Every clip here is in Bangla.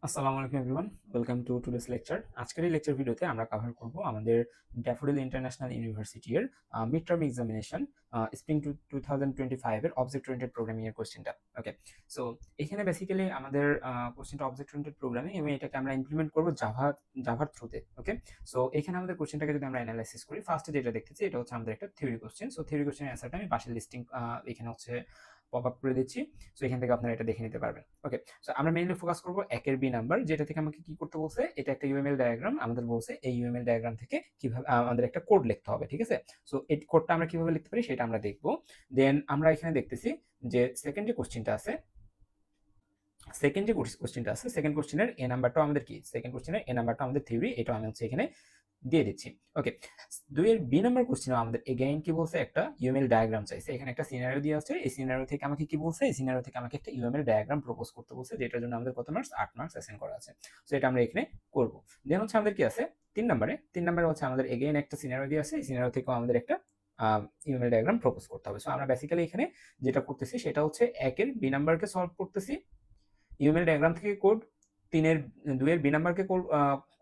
আসসালামু আলাইকুম everyone, welcome to today's lecture. আজকের এই লেকচার ভিডিওতে আমরা কভার করব আমাদের ড্যাফোডিল ইন্টারন্যাশনাল ইউনিভার্সিটি এর মিড টার্ম এক্সামিনেশন স্প্রিং 2025 এর অবজেক্ট ওরিয়েন্টেড প্রোগ্রামিং এর কোশ্চেনটা। ওকে, সো এখানে বেসিক্যালি আমাদের কোশ্চেনটা অবজেক্ট ওরিয়েন্টেড প্রোগ্রামিং এবং এটাকে আমরা ইমপ্লিমেন্ট করব জাভার থ্রুতে। ওকে, সো এখানে আমাদের কোশ্চেনটাকে যদি আমরা অ্যানালাইসিস করি, ফার্স্টে যেটা দেখতেছি এটা হচ্ছে আমাদের একটা থিওরি কোশ্চেন। সো থিওরি কোশ্চেনের অ্যান্সারটা আমি পাশের লিস্টিং এখানে হচ্ছে পপ আপ করে দিচ্ছি। সো এখান থেকে আপনারা এটা দেখে নিতে পারবেন। ওকে, সো আমরা মেইনলি ফোকাস করব একের বি নাম্বার, যেটা থেকে আমাকে কি করতে বলছে, এটা একটা ইউএমএল ডায়াগ্রাম আমাদের বলছে। এই ইউএমএল ডায়াগ্রাম থেকে কিভাবে আমাদের একটা কোড লিখতে হবে, ঠিক আছে? সো এই কোডটা আমরা কিভাবে লিখতে পারি সেটা আমরা দেখব। দেন আমরা এখানে দেখতেছি যে সেকেন্ড যে কোশ্চেনটা আছে, সেকেন্ড কোশ্চেনের এ নাম্বারটাও আমাদের কি, সেকেন্ড কোশ্চেনের এ নাম্বারটা আমাদের থিওরি, এটা আমি হচ্ছে এখানে দিয়ে দিচ্ছি। ওকে, দুইয়ের বি নাম্বার কোশ্চেনে আমাদের এগেইন কি বলছে, একটা ইউএমএল ডায়াগ্রাম চাইছে। এখানে একটা সিনারিও দিয়ে আছে, এই সিনারিও থেকে আমাকে কি বলছে, এই সিনারিও থেকে আমাকে একটা ইউএমএল ডায়াগ্রাম প্রপোজ করতে বলছে, যেটার জন্য আমাদের কত মার্কস, 8 মার্কস অ্যাসাইন করা আছে। সো এটা আমরা এখানে করব। দেন হচ্ছে আমাদের কি আছে তিন নম্বরে হচ্ছে আমাদের এগেইন একটা সিনারিও দিয়ে আছে, এই সিনারিও থেকেও আমাদের একটা ইউএমএল ডায়াগ্রাম প্রপোজ করতে হবে। সো আমরা বেসিক্যালি এখানে যেটা করতেছি সেটা হচ্ছে একের বি নাম্বারকে সলভ করতেছি, ইউএমএল ডায়াগ্রাম থেকে কোড, দুইয়ের বি নাম্বারকে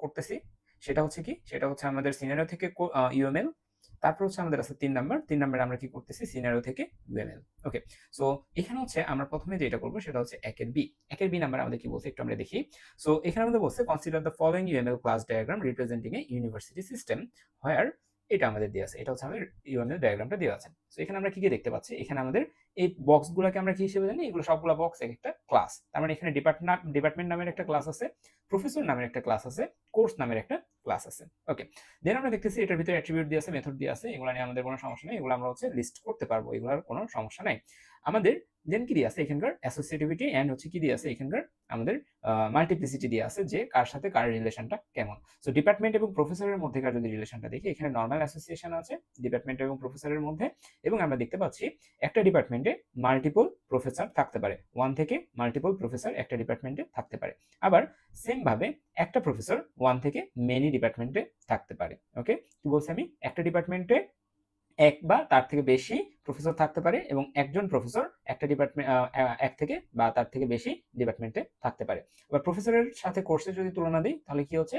করতেছি, সেটা হচ্ছে কি, সেটা হচ্ছে আমাদের সিনারিও থেকে ইউএমএল। তারপর হচ্ছে আমাদের আছে তিন নাম্বারে আমরা কি করতেছি, সিনারিও থেকে ইউএমএল। ওকে, সো এখানে হচ্ছে আমরা প্রথমে যেটা করবো সেটা হচ্ছে একের বি নাম্বার আমাদের কি বলছে একটু আমরা দেখি। সো এখানে আমাদের বলছে consider the following UML class diagram representing a university system where, এটা আমাদের দেওয়া আছে, এটা হচ্ছে আমাদের ইউএমএল ডায়াগ্রামটা দেওয়া আছে। সো এখানে আমরা কি কি দেখতে পাচ্ছি, এখানে আমাদের এই বক্সগুলোকে আমরা কি হিসেবে জানি, এগুলো সবগুলো বক্স এক একটা ক্লাস। তার মানে এখানে ডিপার্টমেন্ট নামের একটা ক্লাস আছে, প্রফেসর নামের একটা ক্লাস আছে, কোর্স নামের একটা ক্লাস আছে। ওকে, দেন আমরা দেখতেছি এটার ভিতরে অ্যাট্রিবিউট দিয়ে আছে, মেথড দিয়ে আছে, এগুলো নিয়ে আমাদের কোনো সমস্যা নেই, এগুলো আমরা হচ্ছে লিস্ট করতে পারবো, এগুলোর কোনো সমস্যা নাই আমাদের। দেন কি দিয়ে আছে এখানকার অ্যাসোসিয়েটিভিটি এন্ড হচ্ছে কি দিয়ে আছে এখানকার আমাদের মাল্টিপ্লিসিটি দিয়ে আছে, যে কার সাথে কার রিলেশনটা কেমন। সো ডিপার্টমেন্ট এবং প্রফেসরের মধ্যেকার যদি রিলেশনটা দেখি, এখানে নর্মাল অ্যাসোসিয়েশন আছে ডিপার্টমেন্ট এবং প্রফেসরের মধ্যে, এবং আমরা দেখতে পাচ্ছি একটা ডিপার্টমেন্টে মাল্টিপল প্রফেসর থাকতে পারে, ওয়ান থেকে মাল্টিপল প্রফেসর একটা ডিপার্টমেন্টে থাকতে পারে। আবার সেম ভাবে একটা প্রফেসর ওয়ান থেকে মেনি ডিপার্টমেন্টে থাকতে পারে। ওকে, কি বলছি আমি, একটা ডিপার্টমেন্টে এক বা তার থেকে বেশি প্রফেসর থাকতে পারে, এবং একজন প্রফেসর একটা ডিপার্টমেন্ট এক থেকে বা তার থেকে বেশি ডিপার্টমেন্টে থাকতে পারে। এবার প্রফেসরের সাথে কোর্সের যদি তুলনা দিই, তাহলে কি হচ্ছে,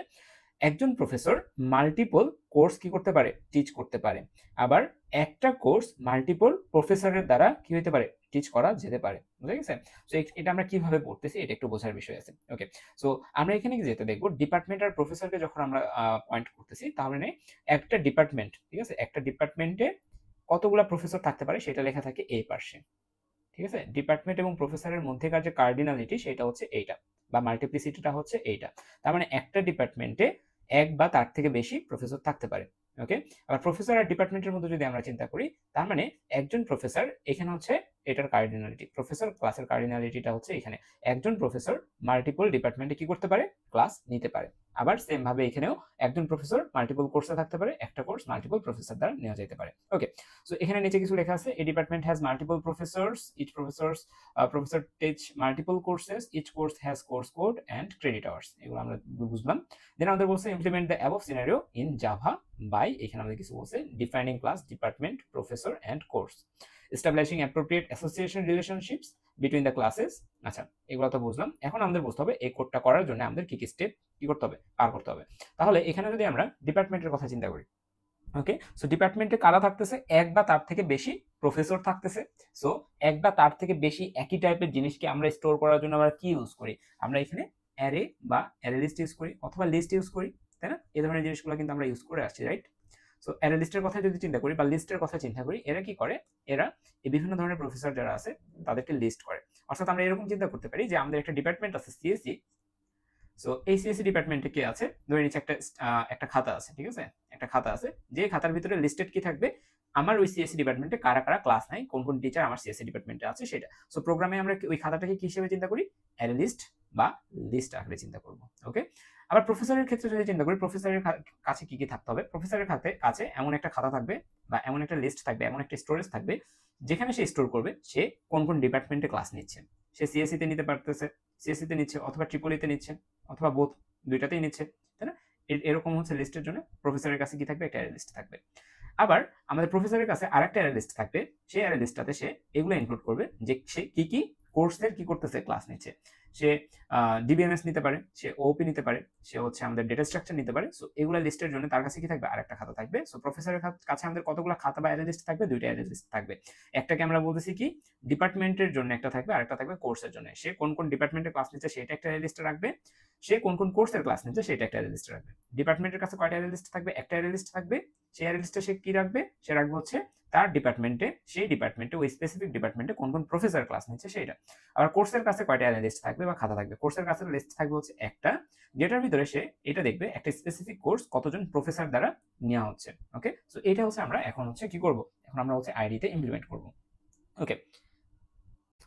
একজন প্রফেসর মাল্টিপল কোর্স কি করতে পারে, টিচ করতে পারে। আবার একটা কোর্স মাল্টিপল প্রফেসরের দ্বারা কি হতে পারে, টিচ করা যেতে পারে। বুঝা গেছে? সো এটা আমরা কিভাবে পড়তেছি এটা একটু বোঝার বিষয় আছে। ওকে, সো আমরা এখানে যেটা দেখবো, ডিপার্টমেন্ট আর প্রফেসরকে যখন আমরা পয়েন্ট করতেছি, তাহলে একটা ডিপার্টমেন্ট, ঠিক আছে, একটা ডিপার্টমেন্টে কতগুলা প্রফেসর থাকতে পারে সেটা লেখা থাকে এই পাশে। ঠিক আছে, ডিপার্টমেন্ট এবং প্রফেসরের মধ্যেকার যে কার্ডিনালিটি সেটা হচ্ছে এইটা, বা মাল্টিপ্লিসিটিটা হচ্ছে এইটা। তার মানে একটা ডিপার্টমেন্টে এক বা তার থেকে বেশি প্রফেসর থাকতে পারে। ওকে, আবার প্রফেসর আর ডিপার্টমেন্টের মধ্যে যদি আমরা চিন্তা করি, তার মানে একজন প্রফেসর, এখানে হচ্ছে এটার কার্ডিনালিটি, প্রফেসর ক্লাসের কার্ডিনালিটিটা হচ্ছে এখানে একজন প্রফেসর মাল্টিপল ডিপার্টমেন্টে কি করতে পারে, ক্লাস নিতে পারে। আবার সেম ভাবে এখানেও একজন প্রফেসর মাল্টিপল কোর্সে থাকতে পারে, একটা কোর্স মাল্টিপল প্রফেসর দ্বারা নেওয়া যেতে পারে। ওকে, সো এখানে নিচে কিছু লেখা আছে, a department has multiple professors, each professor teach multiple courses, each course has course code and credit hours, এগুলো আমরা বুঝলাম। দেন আমাদের বলছে implement the above scenario in Java by, এখানে আমাদের কিছু বলছে, defining class, department, professor and course, establishing appropriate association relationships between the classes। আচ্ছা, এগুলো তো বুঝলাম। এখন আমাদের বুঝতে হবে এই কোডটা করার জন্য আমাদের কি কি স্টেপ কি করতে হবে, পার করতে হবে। তাহলে এখানে যদি আমরা ডিপার্টমেন্টের কথা চিন্তা করি, ওকে, সো ডিপার্টমেন্টে কারা থাকতেছে, এক বা তার থেকে বেশি প্রফেসর থাকতেছে। সো এক বা তার থেকে বেশি একই টাইপের জিনিসকে আমরা স্টোর করার জন্য আমরা কি ইউজ করি, আমরা এখানে অ্যারে বা অ্যারে লিস্ট ইউজ করি, অথবা লিস্ট ইউজ করি, তাই না? এই ধরনের জিনিসগুলো কিন্তু আমরা ইউজ করে আসছি, রাইট? সো অ্যারে লিস্টের কথা যদি চিন্তা করি বা লিস্টের কথা চিন্তা করি, এরা কি করে, এরা এই বিভিন্ন ধরনের প্রফেসর যারা আছে তাদেরকে লিস্ট করে। অর্থাৎ আমরা এরকম চিন্তা করতে পারি যে আমাদের একটা ডিপার্টমেন্ট আছে সিএসসি। সো এই সিএসসি ডিপার্টমেন্টে কি আছে, ধরে নিচ্ছে একটা খাতা আছে, ঠিক আছে, একটা খাতা আছে, যে খাতার ভিতরে লিস্টেড কি থাকবে, আমার ওই সিএসসি ডিপার্টমেন্টে কারা কারা ক্লাস নাই, কোন কোন টিচার আমার সিএসসি ডিপার্টমেন্টে আছে সেটা। সো প্রোগ্রামে আমরা ওই খাতাটাকে কি হিসেবে চিন্তা করি, অ্যারে লিস্ট বা লিস্ট আকারে চিন্তা করব। ওকে, আবার প্রফেসরের ক্ষেত্রে যদি চিন্তা করি, প্রফেসরের কাছে কি কি থাকতে হবে, প্রফেসরের কাছে এমন একটা খাতা থাকবে, বা এমন একটা লিস্ট থাকবে, এমন একটা স্টোরেজ থাকবে, যেখানে সে স্টোর করবে সে কোন কোন ডিপার্টমেন্টে ক্লাস নিচ্ছে। সে সিএসসি তে নিতে পারতেছে, সিএসসি তে নিচ্ছে, অথবা ট্রিপলিতে নিচ্ছে, অথবা বোথ, দুইটাতেই নিচ্ছে, তাই না? এরকম হচ্ছে লিস্টের জন্য প্রফেসরের কাছে কি থাকবে, একটা অ্যারে লিস্ট থাকবে। আবার আমাদের প্রফেসরের কাছে আরেকটা অ্যারে লিস্ট থাকবে, সেই অ্যারে লিস্টটাতে সে এগুলো ইনক্লুড করবে যে সে কি কি কোর্সের কি করতেছে, ক্লাস নিচ্ছে। সে ডিবিএমএস নিতে পারে, সে ওপি নিতে পারে, সে হচ্ছে আমাদের ডেটা স্ট্রাকচার নিতে পারে। সো এগুলো লিস্টের জন্য তার কাছে কি থাকবে, আরেকটা খাতা থাকবে। সো প্রফেসরের কাছে আমাদের কতগুলো খাতা বা অ্যারে লিস্ট থাকবে, দুইটা অ্যারে লিস্ট থাকবে। একটাকে আমরা বলতেছি কি ডিপার্টমেন্টের জন্য একটা থাকবে, আরেকটা থাকবে কোর্সের জন্য। সে কোন কোন ডিপার্টমেন্টের ক্লাস নিচ্ছে সেটা একটা অ্যারে লিস্টে রাখবে, সে কোন কোন কোর্সের ক্লাস নিচ্ছে সেটা একটা অ্যারে লিস্টে রাখবে। ডিপার্টমেন্টের কাছে কয়টা অ্যারে লিস্ট থাকবে, একটা অ্যারে লিস্ট থাকবে। সেই অ্যারে লিস্টে সে কি রাখবে, সে রাখবে হচ্ছে তার ডিপার্টমেন্টে, সেই ডিপার্টমেন্টে ওই স্পেসিফিক ডিপার্টমেন্টে কোন কোন প্রফেসর ক্লাস নিচ্ছে সেটা। আবার কোর্সের কাছে কয়টা অ্যারে লিস্ট থাকবে বা খাতা থাকবে, কোর্সের কাছে লিস্ট থাকবে হচ্ছে একটা, যেটার ভিতরে সে এটা দেখবে একটা স্পেসিফিক কোর্স কতজন প্রফেসর দ্বারা নেওয়া হচ্ছে। ওকে, সো এটা হচ্ছে আমরা এখন হচ্ছে কি করব, এখন আমরা হচ্ছে আইডিতে ইমপ্লিমেন্ট করব। ওকে,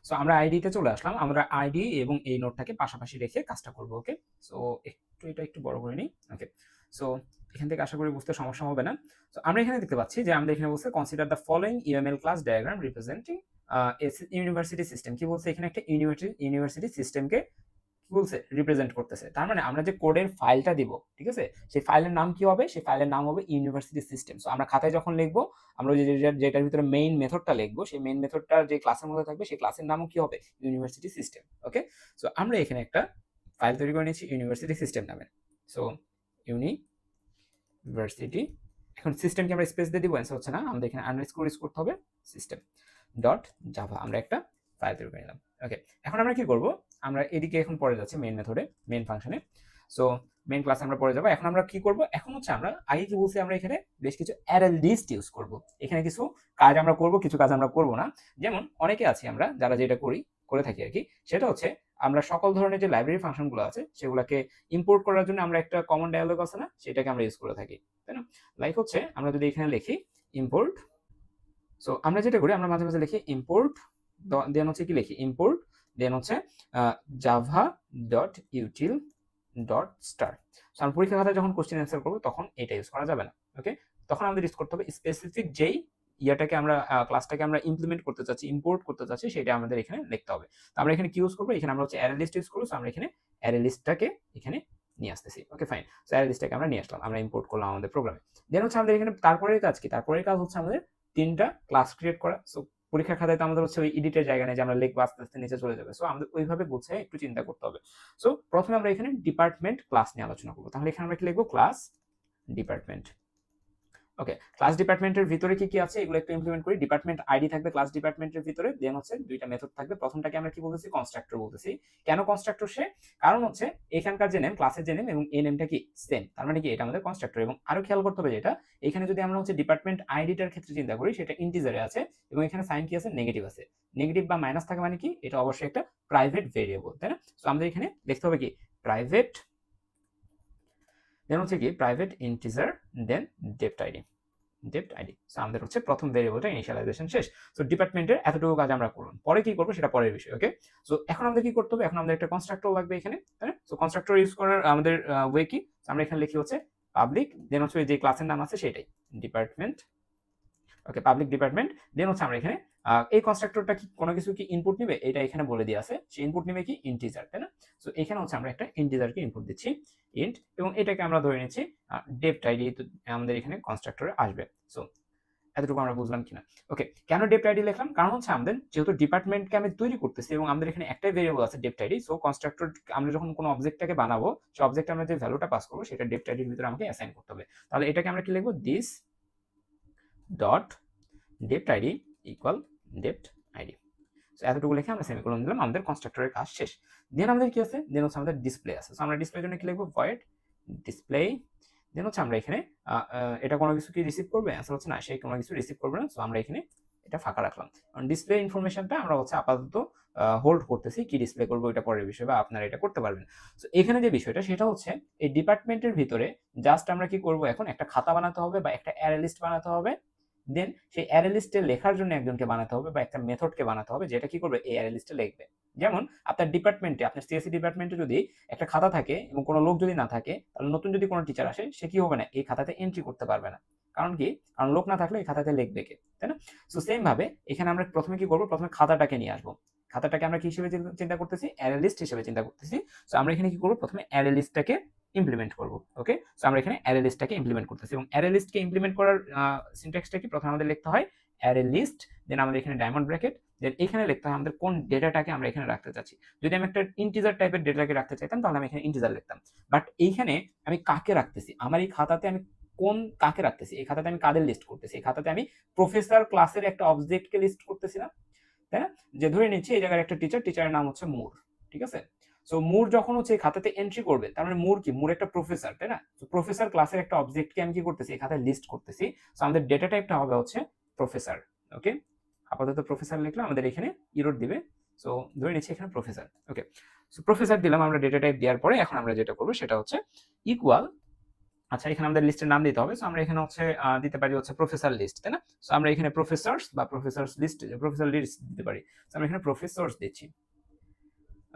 সো আমরা আইডিতে চলে আসলাম, আমরা আইডি এবং এই নোটটাকে পাশাপাশি রেখে কাজটা করব। ওকে, সো এটা একটু বড় করে নিই। ওকে, সো এখান থেকে আশা করি বুঝতে সমস্যা হবে না। সো আমরা এখানে দেখতে পাচ্ছি যে আমাদের এখানে বলছে consider the following UML class diagram representing university system. কি বলছে এখানে, একটা ইউনিভার্সিটি সিস্টেমকে বলছে রিপ্রেজেন্ট করতেছে। তার মানে আমরা যে কোডের ফাইলটা দিব, ঠিক আছে, সেই ফাইলের নাম কি হবে, সেই ফাইলের নাম হবে ইউনিভার্সিটি সিস্টেম। সো আমরা খাতায় যখন লিখবো, আমরা যেটার ভিতরে মেইন মেথডটা লিখবো, সেই মেইন মেথডটা যে ক্লাসের মধ্যে থাকবে সেই ক্লাসের নামও কি হবে, ইউনিভার্সিটি সিস্টেম। ওকে, সো আমরা এখানে একটা ফাইল তৈরি করে নিয়েছি ইউনিভার্সিটি সিস্টেম নামে। সো ইউনিভার্সিটি, এখন সিস্টেমকে আমরা স্পেস দিয়ে দিব, অ্যান্সার হচ্ছে না, আমাদের এখানে আন্ডারস্কোর ইউজ করতে হবে সিস্টেম ডট জাভা। আমরা একটা ফাইল তৈরি করে নিলাম। ওকে, এখন আমরা কি করব, আমরা এদিকে এখন পরে যাচ্ছি মেইন মেথডে, মেইন ফাংশনে। সো মেইন ক্লাসে আমরা পরে যাবো। এখন আমরা কি করব, এখন হচ্ছে আমরা আগে কি বলছি, আমরা এখানে বেশ কিছু অ্যারে লিস্ট ইউজ করব। এখানে কিছু কাজ আমরা করব, কিছু কাজ আমরা করব না। যেমন অনেকে আছি আমরা যারা যেটা করে থাকি আর কি, সেটা হচ্ছে আমরা সকল ধরনের যে লাইব্রেরি ফাংশনগুলো আছে সেগুলোকে ইম্পোর্ট করার জন্য আমরা একটা কমন ডায়ালগ আছে না, সেটাকে আমরা ইউজ করে থাকি, তাই না? লাইক হচ্ছে আমরা যদি এখানে লিখি ইম্পোর্ট, সো আমরা যেটা করি, আমরা মাঝে মাঝে লিখি ইম্পোর্ট, দেন হচ্ছে কি লিখি ইম্পোর্ট, দেন হচ্ছে Java dot util dot star. So আমরা পরীক্ষা খাতায় যখন কোশ্চেন অ্যান্সার করবো তখন এটা ইউজ করা যাবে না। ওকে, তখন আমাদের ইউজ করতে হবে স্পেসিফিক যেই ইয়াটাকে আমরা ক্লাসটাকে আমরা ইমপ্লিমেন্ট করতে চাচ্ছি, ইম্পোর্ট করতে চাচ্ছি, সেটা আমাদের এখানে লিখতে হবে। তো আমরা এখানে কি ইউজ করবো, এখানে আমরা হচ্ছে অ্যারে লিস্ট ইউজ করবো। সো আমরা এখানে অ্যারে লিস্টটাকে এখানে নিয়ে আসতেছি। ওকে ফাইন, সো অ্যারে লিস্টটাকে আমরা নিয়ে আসলাম, আমরা ইম্পোর্ট করলাম আমাদের প্রোগ্রামে। দেন হচ্ছে আমাদের এখানে তারপরের কাজ কি, তারপরের কাজ হচ্ছে আমাদের তিনটা ক্লাস ক্রিয়েট করা। সো পরীক্ষার খাতায় তো আমাদের হচ্ছে ওই এডিটের জায়গা নেই যে আমরা লিখবো আস্তে আস্তে নিচে চলে যাবে। সো আমাদের ওইভাবে গুছিয়ে একটু চিন্তা করতে হবে। সো প্রথমে আমরা এখানে ডিপার্টমেন্ট ক্লাস নিয়ে আলোচনা করবো। তাহলে এখানে আমরা কি লিখবো, ক্লাস ডিপার্টমেন্ট। ওকে, ক্লাস ডিপার্টমেন্টের ভিতরে কি কি আছে এগুলো একটু ইমপ্লিমেন্ট করি। ডিপার্টমেন্ট আইডি থাকবে ক্লাস ডিপার্টমেন্টের ভিতরে, দেন হচ্ছে দুইটা মেথড থাকবে। প্রথমটাকে আমরা কি বলতেছি, কনস্ট্রাক্টর বলতেছি। কেন কনস্ট্রাক্টর সে, কারণ হচ্ছে এখানকার যে নেম, ক্লাসের যে নেম এবং এই নেমটা কি সেম, তার মানে কি এটা আমাদের কনস্ট্রাক্টর। এবং আরো খেয়াল করতে হবে যেটা, এখানে যদি আমরা হচ্ছে ডিপার্টমেন্ট আইডিটার ক্ষেত্রে চিন্তা করি, সেটা ইন্টিজারে আছে এবং এখানে সাইন কি আছে, নেগেটিভ আছে। নেগেটিভ বা মাইনাস থাকে মানে কি, এটা অবশ্যই একটা প্রাইভেট ভেরিয়েবল, তাই না? সো আমাদের এখানে লিখতে হবে কি প্রাইভেট, দেন হচ্ছে কি প্রাইভেট ইন্টিজার, দেন ডেপ্ট আইডি, ডেপ্ট আইডি। সো আমাদের হচ্ছে প্রথম ভেরিয়েবলটা ইনিশিয়ালাইজেশন শেষ। সো ডিপার্টমেন্টের এতটুকু কাজ আমরা করলাম, পরে কি করবো সেটা পরের বিষয়। ওকে, সো এখন আমাদের কি করতে হবে, এখন আমাদের একটা কনস্ট্রাক্টর লাগবে এখানে, তাই না? সো কনস্ট্রাক্টর ইউজ করার আমাদের ওয়ে কি, আমরা এখানে লিখি হচ্ছে পাবলিক, দেন হচ্ছে যে ক্লাসের নাম আছে সেটাই ডিপার্টমেন্ট। ওকে, পাবলিক ডিপার্টমেন্ট, দেন হচ্ছে আমরা এখানে এই কনস্ট্রাক্টরটা কি কোনো কিছু কি ইনপুট নিবে, এটা এখানে বলে দিয়ে আছে, সে ইনপুট নিবে কি ইন্টিজার, তাই না? সো এখানে হচ্ছে আমরা একটা ইন্টিজারকে ইনপুট দিচ্ছি ইন্ট, এবং এটাকে আমরা ধরে নিচ্ছি ডেপ্ট আইডি আমাদের এখানে কনস্ট্রাক্টরে আসবে। সো এতটুকু আমরা বুঝলাম কিনা। ওকে, কেন ডেপ্ট আইডি লিখলাম, কারণ হচ্ছে আমাদের যেহেতু ডিপার্টমেন্টকে আমি তৈরি করতেছি এবং আমাদের এখানে একটাই ভেরিয়েবল আছে ডেপ্ট আইডি। সো কনস্ট্রাক্টর আমরা যখন কোনো অবজেক্টটাকে বানাবো, সেই অবজেক্টে আমরা যে ভ্যালুটা পাস করবো সেটা ডেপ্ট আইডির ভিতরে আমাকে অ্যাসাইন করতে হবে। তাহলে এটাকে আমরা কি লিখবো, this dot dept ID equal dept ID. So এতটুকু লিখে আমরা সেমিকোলন দিলাম, আমাদের কনস্ট্রাক্টরের কাজ শেষ। দেন আমাদের কি আছে, দেন হচ্ছে আমাদের ডিসপ্লে আছে। সো আমরা ডিসপ্লের জন্য কি লিখবো, ভয়েড ডিসপ্লে, দেন হচ্ছে আমরা এখানে এটা কোনো কিছু কি রিসিভ করবে, অ্যান্সার হচ্ছে না, সে কোনো কিছু রিসিভ করবে না। সো আমরা এখানে এটা ফাঁকা রাখলাম, কারণ ডিসপ্লে ইনফরমেশনটা আমরা হচ্ছে আপাতত হোল্ড করতেছি, কি ডিসপ্লে করবো এটা পরের বিষয়, বা আপনারা এটা করতে পারবেন। সো এখানে যে বিষয়টা সেটা হচ্ছে এই ডিপার্টমেন্টের ভিতরে জাস্ট আমরা কি করব, এখন একটা খাতা বানাতে হবে বা একটা অ্যারে লিস্ট বানাতে হবে। দেন সেই অ্যারে লিস্টে লেখার জন্য একজনকে বানাতে হবে বা একটা মেথডকে বানাতে হবে, যেটা কি করবে এই অ্যারে লিস্টে লিখবে। যেমন আপনার ডিপার্টমেন্টে, আপনার সিএসসি ডিপার্টমেন্টে যদি একটা খাতা থাকে এবং কোনো লোক যদি না থাকে, তাহলে নতুন যদি কোনো টিচার আসে, সে কি হবে না, এই খাতাতে এন্ট্রি করতে পারবে না। কারণ কি, কারণ লোক না থাকলে এই খাতাতে লিখবে কে, তাই না? সো সেম ভাবে এখানে আমরা প্রথমে কি করবো, প্রথমে খাতাটাকে নিয়ে আসবো। খাতাটাকে আমরা কি হিসেবে চিন্তা করতেছি, অ্যারে লিস্ট হিসেবে চিন্তা করতেছি। সো আমরা এখানে কি করবো, প্রথমে অ্যারে লিস্টটাকে ইমপ্লিমেন্ট করব। ওকে, সো আমরা এখানে অ্যারে লিস্টটাকে ইমপ্লিমেন্ট করতেছি এবং অ্যারে লিস্টকে ইমপ্লিমেন্ট করার সিনট্যাক্সটা কি, প্রথমে আমাদের লিখতে হয় অ্যারে লিস্ট, দেন আমাদের এখানে ডায়মন্ড ব্র্যাকেট, দেন এখানে লিখতে হয় আমাদের কোন ডেটাটাকে আমরা এখানে রাখতে চাচ্ছি। যদি আমি একটা ইন্টিজার টাইপের ডেটাকে রাখতে চাইতাম তাহলে আমি এখানে ইন্টিজার লিখতাম, বাট এইখানে আমি কাকে রাখতেছি, আমার এই খাতাতে আমি কাকে রাখতেছি, এই খাতাতে আমি কাদের লিস্ট করতেছি, এই খাতাতে আমি প্রফেসর ক্লাসের একটা অবজেক্টকে লিস্ট করতেছি না, তাই না? যে ধরে নিচ্ছি এই জায়গার একটা টিচারের নাম হচ্ছে মুর, ঠিক আছে? সো মুর যখন হচ্ছে এই খাতাতে এন্ট্রি করবে, তার মানে মুর কি, মুর একটা প্রফেসর, তাই না? তো প্রফেসর ক্লাসের একটা অবজেক্টকে আমি কি করতেছি, এই খাতায় লিস্ট করতেছি। সো আমাদের ডেটা টাইপটা হবে হচ্ছে প্রফেসর। ওকে, আপাতত প্রফেসর লিখলে আমাদের এখানে ইরর দিবে। সো ধরে নিচ্ছি এখানে প্রফেসর। ওকে, সো প্রফেসর দিলাম আমরা ডেটা টাইপ দেওয়ার পরে। এখন আমরা যেটা করবো সেটা হচ্ছে ইকুয়াল, আচ্ছা এখানে আমাদের লিস্টের নাম দিতে হবে। সো আমরা এখানে হচ্ছে দিতে পারি হচ্ছে প্রফেসর লিস্ট, তাই না? সো আমরা এখানে প্রফেসরস বা প্রফেসরস লিস্ট, প্রফেসর লিস্ট দিতে পারি। সো আমরা এখানে প্রফেসরস দিচ্ছি।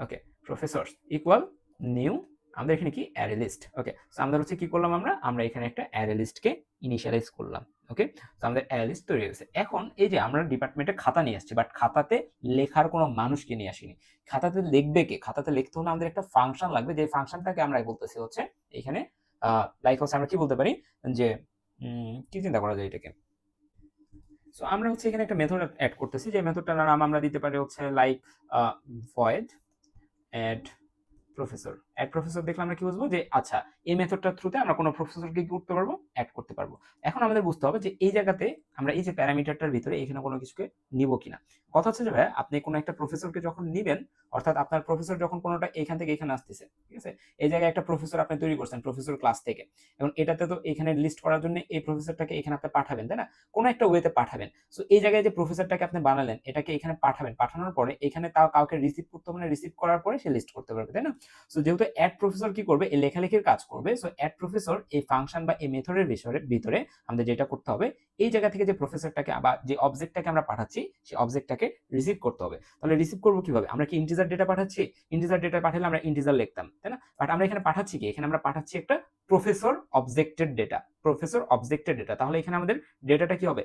ওকে, প্রফেসরস ইকুয়াল নিউ, আমাদের এখানে কি অ্যারে লিস্ট। ওকে, সো আমরা হচ্ছে কি করলাম, আমরা এখানে একটা অ্যারে লিস্টকে ইনিশিয়ালাইজ করলাম। ওকে, সো আমাদের অ্যারে লিস্ট তৈরি হয়েছে। এখন এই যে আমরা ডিপার্টমেন্টে খাতা নিয়ে আসছি, বাট খাতাতে লেখার কোনো মানুষকে নিয়ে আসিনি। খাতাতে লিখবে কে? খাতাতে লিখতে হলে আমাদের একটা ফাংশন লাগবে, যে ফাংশনটাকে আমরা বলতেছি হচ্ছে এখানে লাইক হচ্ছে আমরা কি বলতে পারি যে কি চিন্তা করা যায় এটাকে। সো আমরা হচ্ছে এখানে একটা মেথড অ্যাড করতেছি, যে মেথডটার নাম আমরা দিতে পারি হচ্ছে like void add professor. Add professor দেখলে আমরা কি বুঝবো যে আচ্ছা এই মেথডটার থ্রুতে আমরা কোনো প্রফেসরকে কি করতে পারবো, অ্যাড করতে পারবো। এখন আমাদের বুঝতে হবে যে এই জায়গাতে আমরা এই যে প্যারামিটারটার ভিতরে এখানে কোনো কিছুকে নিব কিনা। কথা হচ্ছে যে ভাই আপনি কোনো একটা প্রফেসরকে যখন নিবেন, অর্থাৎ আপনার প্রফেসর যখন কোনোটা এখান থেকে এখানে আসতেছে, ঠিক আছে, এই জায়গায় একটা প্রফেসর আপনি তৈরি করছেন প্রফেসর ক্লাস থেকে, এবং এটাতে তো এখানে লিস্ট করার জন্য এই প্রফেসরটাকে এখানে আপনি পাঠাবেন, তাই না? কোনো একটা ওয়েতে পাঠাবেন। সো এই জায়গায় যে প্রফেসরটাকে আপনি বানালেন এটাকে এখানে পাঠাবেন, পাঠানোর পরে এখানে তাও কাউকে রিসিভ করতে হবে, রিসিভ করার পরে সে লিস্ট করতে পারবে, তাই না? সো যেহেতু অ্যাড প্রফেসর কি করবে, এই লেখালেখির কাজ করবে। সো অ্যাড প্রফেসর এই ফাংশন বা এই মেথডের ভিতরে আমাদের যেটা করতে হবে, এই জায়গা থেকে যে প্রফেসরটাকে বা যে অবজেক্টটাকে আমরা পাঠাচ্ছি সেই অবজেক্টটাকে রিসিভ করতে হবে। তাহলে রিসিভ করবো কিভাবে? আমরা কি ইন্টিজার ডেটা পাঠাচ্ছি? ইন্টিজার ডেটা পাঠালে আমরা ইন্টিজার লিখতাম, তাই না? বাট আমরা এখানে পাঠাচ্ছি কি, এখানে আমরা পাঠাচ্ছি একটা professor objected data, professor objected data. তাহলে এখানে আমাদের ডেটাটা কি হবে,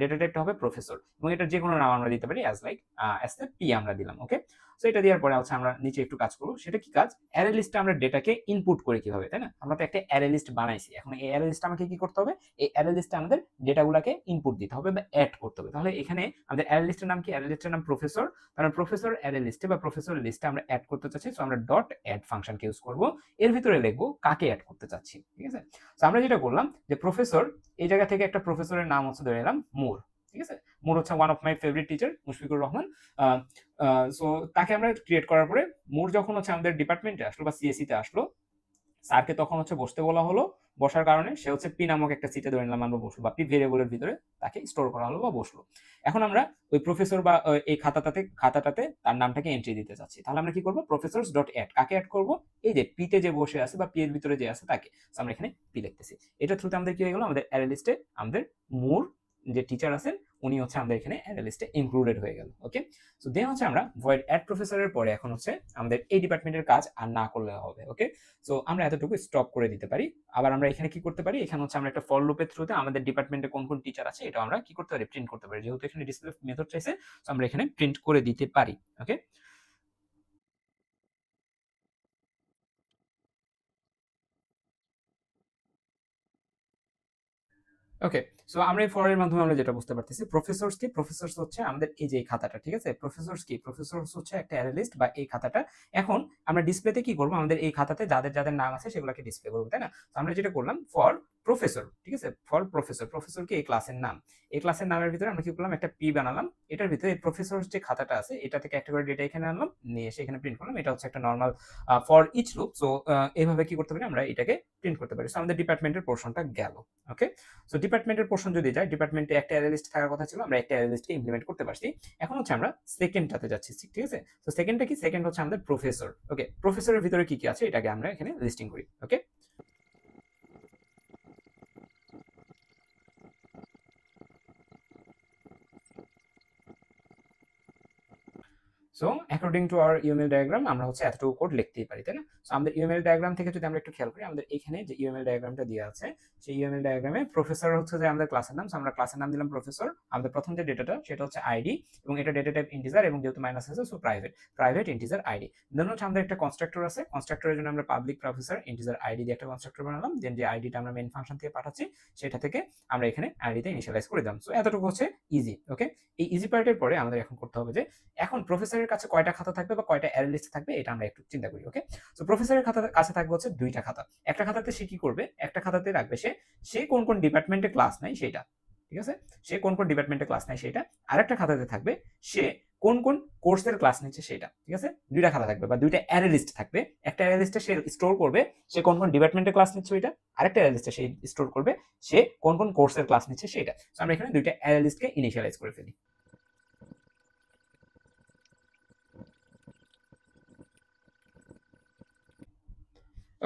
ডেটা টাইপটা হবে প্রফেসর, এবং এটা যে কোনো নাম আমরা দিতে পারি, as like as A P আমরা দিলাম। ওকে, সো এটা দেওয়ার পরে হচ্ছে আমরা নিচে একটু কাজ করবো। সেটা কি কাজ? অ্যারে লিস্টে আমরা ডেটাকে ইনপুট করি কিভাবে, তাই না? আমরা তো একটা অ্যারে লিস্ট বানাইছি, এখন এই অ্যারে লিস্টে আমাকে কি করতে হবে, এই অ্যারে লিস্টে আমাদের ডেটাগুলোকে ইনপুট দিতে হবে বা অ্যাড করতে হবে। তাহলে এখানে আমাদের অ্যারে লিস্টের নাম কি? অ্যারে লিস্টের নাম প্রফেসর। কারণ প্রফেসর অ্যারে লিস্টে বা প্রফেসর লিস্টে আমরা অ্যাড করতে চাচ্ছি, সো আমরা ডট অ্যাড ফাংশনকে ইউজ করব। এর ভিতরে লিখবো কাকে অ্যাড করতে চাচ্ছি, ঠিক আছে? সো আমরা যেটা করলাম যে প্রফেসর, এই জায়গা থেকে একটা প্রফেসরের নাম হচ্ছে ধরে নিলাম মুর, ঠিক আছে? মুর হচ্ছে one of my favourite teacher, Mushfiqur Rahman. So তাকে আমরা ক্রিয়েট করার পরে মুর যখন হচ্ছে আমাদের ডিপার্টমেন্টে আসলো বা সিএসসি তে আসলো, স্যারকে তখন হচ্ছে বসতে বলা হলো। বসার কারণে সে হচ্ছে পি নামক একটা সিটে ধরে নিলাম আমরা বসলো, বা পি ভেরিয়েবলের ভিতরে তাকে স্টোর করা হলো বা বসলো। এখন আমরা ওই প্রফেসর বা এই খাতাটাতে তার নামটাকে এন্ট্রি দিতে চাচ্ছি। তাহলে আমরা কি করবো, প্রফেসরস ডট অ্যাড, কাকে অ্যাড করবো, এই যে পিতে যে বসে আছে বা পি এর ভিতরে যে আছে তাকে। আমরা এখানে পি লিখতেছি। এটা থ্রুতে আমাদের কি হয়ে গেল, আমাদের অ্যারে লিস্টে আমাদের মুর যে টিচার আছেন উনি হচ্ছে আমাদের এখানে অ্যারে লিস্টে ইনক্লুডেড হয়ে গেল। ওকে, সো দেন হচ্ছে আমরা ভয়েড অ্যাড প্রফেসরের পরে এখন হচ্ছে আমাদের এই ডিপার্টমেন্টের কাজ আর না করলে হবে। ওকে, সো আমরা এতটুকু স্টপ করে দিতে পারি। আবার আমরা এখানে কি করতে পারি, এখানে হচ্ছে আমরা একটা ফর লুপের থ্রুতে আমাদের ডিপার্টমেন্টে কোন কোন টিচার আছে এটা আমরা কি করতে পারি, প্রিন্ট করতে পারি। যেহেতু এখানে ডিসপ্লে মেথড চাইছে, সো আমরা এখানে প্রিন্ট করে দিতে পারি। ওকে, ওকে, সো আমরা এই ফর এর মাধ্যমে আমরা যেটা বুঝতে পারতেছি, প্রফেসরস কি, প্রফেসরস হচ্ছে আমাদের এই যে এই খাতাটা, ঠিক আছে? প্রফেসরস কি, প্রফেসরস হচ্ছে একটা অ্যারে লিস্ট বা এই খাতাটা। এখন আমরা ডিসপ্লেতে কি করব, আমাদের এই খাতাতে যাদের যাদের নাম আছে সেগুলোকে ডিসপ্লে করব, তাই না? তো আমরা যেটা করলাম ফর প্রফেসর, ঠিক আছে, ফর প্রফেসর, প্রফেসর কি এই ক্লাসের নাম, এই ক্লাসের নামের ভিতরে আমরা কি করলাম, একটা পি বানালাম। এটার ভিতরে এই প্রফেসর যে খাতাটা আছে এটা থেকে একটা করে ডেটা এখানে আনলাম, নিয়ে এসে এখানে প্রিন্ট করলাম। এটা হচ্ছে একটা normal for each loop. So এইভাবে কি করতে পারি, আমরা এটাকে প্রিন্ট করতে পারি। সো আমাদের ডিপার্টমেন্টের পোর্শনটা গেল। ওকে, সো ডিপার্টমেন্টের পোর্শন যদি যায়, ডিপার্টমেন্টে একটা অ্যারে লিস্ট থাকার কথা ছিল, আমরা একটা অ্যারে লিস্টকে ইমপ্লিমেন্ট করতে পারছি। এখন হচ্ছে আমরা সেকেন্ডটাতে যাচ্ছি, ঠিক আছে? তো সেকেন্ডটা কি, সেকেন্ড হচ্ছে আমাদের প্রফেসর। ওকে, প্রফেসরের ভিতরে কি কি আছে এটাকে আমরা এখানে লিস্টিং করি। Okay, so so according to our UML diagram আমরা হচ্ছে এতটুকু কোড লিখতেই পারি, তাই না? সো আমাদের ইউএমএল ডায়াগ্রাম থেকে যদি আমরা একটু খেয়াল করি, আমাদের এখানে যে ইউএমএল ডায়াগ্রামটা দেওয়া আছে, সেই ইউএমএল ডায়াগ্রামে প্রফেসর হচ্ছে যে আমাদের ক্লাসের নাম। সো আমরা ক্লাসের নাম দিলাম প্রফেসর। আমাদের প্রথম যে ডেটাটা সেটা হচ্ছে আইডি, এবং এটা ডেটা টাইপ ইন্টিজার, এবং যেহেতু মাইনাস আছে সো প্রাইভেট ইন্টিজার আইডি। দেন হচ্ছে আমাদের একটা কনস্ট্রাক্টর আছে, কনস্ট্রাক্টরের জন্য আমরা পাবলিক প্রফেসর ইন্টিজার আইডি দিয়ে একটা কনস্ট্রাক্টর বানালাম। দেন যে আইডিটা আমরা মেইন ফাংশন থেকে পাঠাচ্ছি সেটা থেকে আমরা এখানে আইডিতে ইনিশিয়ালাইজ করে দিলাম। সো এতটুকু হচ্ছে ইজি। ওকে, এই ইজি পার্টের পরে আমাদের এখন করতে হবে যে এখন প্রফেসরের কাছে কয়টা খাতা থাকবে বা কয়টা অ্যারে লিস্ট থাকবে এটা আমরা একটু চিন্তা করি। ওকে, সো প্রফেসরের কাছে থাকবে হচ্ছে 2টা খাতা। একটা খাতাতে সে কি করবে, একটা খাতাতে রাখবে সে কোন কোন ডিপার্টমেন্টে ক্লাস নেয় সেটা, ঠিক আছে, সে কোন কোন ডিপার্টমেন্টে ক্লাস নেয় সেটা। আরেকটা খাতাতে থাকবে সে কোন কোন কোর্সের ক্লাস নিচ্ছে সেটা, ঠিক আছে। 2টা খাতা থাকবে বা 2টা অ্যারে লিস্ট থাকবে। একটা অ্যারে লিস্টে সে স্টোর করবে সে কোন কোন ডিপার্টমেন্টে ক্লাস নিচ্ছে ওইটা, আরেকটা অ্যারে লিস্টে সে স্টোর করবে সে কোন কোন কোর্সের ক্লাস নিচ্ছে সেটা। সো আমরা এখানে 2টা অ্যারে লিস্টকে ইনিশিয়ালাইজ করে ফেলি।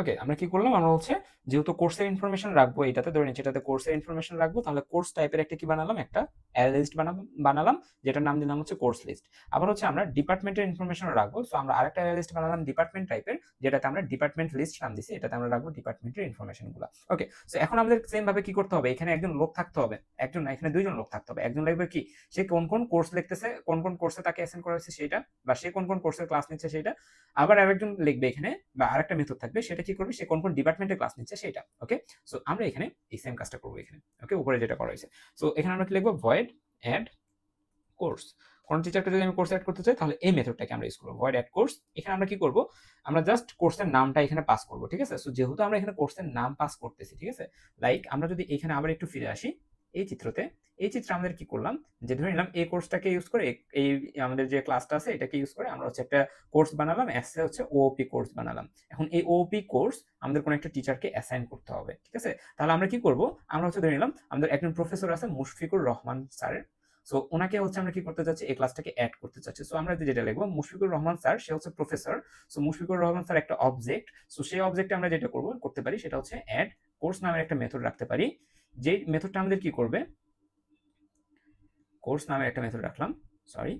ওকে, আমরা কি করলাম, আমরা হচ্ছে যেহেতু কোর্সের ইনফরমেশন রাখবো এটাতে, ধরে নিচ্ছি এটাতে কোর্সের ইনফরমেশন রাখবো, তাহলে কোর্স টাইপের একটা কি বানালাম, একটা অ্যারে লিস্ট বানালাম যেটার নাম দিলাম হচ্ছে কোর্স লিস্ট। আবার হচ্ছে আমরা ডিপার্টমেন্টের ইনফরমেশন রাখবো, সো আমরা আরেকটা অ্যারে লিস্ট বানালাম ডিপার্টমেন্ট টাইপের, যেটাতে আমরা ডিপার্টমেন্ট লিস্ট নাম দিছি, এটাতে আমরা রাখবো ডিপার্টমেন্টের ইনফরমেশনগুলো। ওকে, সো এখন আমাদের সেম ভাবে কি করতে হবে, এখানে একজন লোক থাকতে হবে, একজন না এখানে 2জন লোক থাকতে হবে। একজন লাগবে কি, সে কোন কোন কোর্স লিখতেছে, কোন কোন কোর্সে তাকে অ্যাসাইন করা হয়েছে সেটা, বা সে কোন কোন কোর্সের ক্লাস নিচ্ছে সেটা। আবার আরেকজন লিখবে এখানে, বা আরেকটা মেথড থাকবে, সেটা কি করবে, সে কোন কোন ডিপার্টমেন্টে ক্লাস নিচ্ছে সেটা। ওকে, সো আমরা এখানে এই সেম কাজটা করবো এখানে। ওকে, উপরে যেটা করা হয়েছে, সো এখানে আমরা কি লিখবো, ভয়েড অ্যাড কোর্স। কোন টিচারকে যদি আমি কোর্স অ্যাড করতে চাই তাহলে এই মেথডটাকে আমরা ইউজ করবো, ভয়েড অ্যাড কোর্স। এখানে আমরা কি করব, আমরা জাস্ট কোর্সের নামটা এখানে পাস করব, ঠিক আছে। সো যেহেতু আমরা এখানে কোর্সের নাম পাস করতেছি, ঠিক আছে, লাইক আমরা যদি এখানে আবার একটু ফিরে আসি এই চিত্রতে, এই চিত্রে আমাদের কি করলাম, যে ধরে নিলাম এই কোর্সটাকে ইউজ করে, এই আমাদের যে ক্লাসটা আছে এটাকে ইউজ করে আমরা হচ্ছে একটা কোর্স বানালাম, এসে হচ্ছে ওওপি কোর্স বানালাম। এখন এই ওওপি কোর্স আমাদের কোনো একটা টিচারকে অ্যাসাইন করতে হবে, ঠিক আছে। তাহলে আমরা কি করব, আমরা হচ্ছে ধরে নিলাম আমাদের একজন প্রফেসর আছে মুশফিকুর রহমান স্যারের। সো ওনাকে হচ্ছে আমরা কি করতে চাচ্ছি, এই ক্লাসটাকে অ্যাড করতে চাচ্ছি। সো আমরা যেটা লিখবো, মুশফিকুর রহমান স্যার, সে হচ্ছে professor. So Mushfiqur Rahman sir একটা অবজেক্ট। সো সেই অবজেক্টে আমরা যেটা করতে পারি সেটা হচ্ছে অ্যাড কোর্স নামের একটা মেথড রাখতে পারি, যে মেথডটা আমাদের কি করবে, কোর্স নামের একটা মেথড রাখলাম, সরি,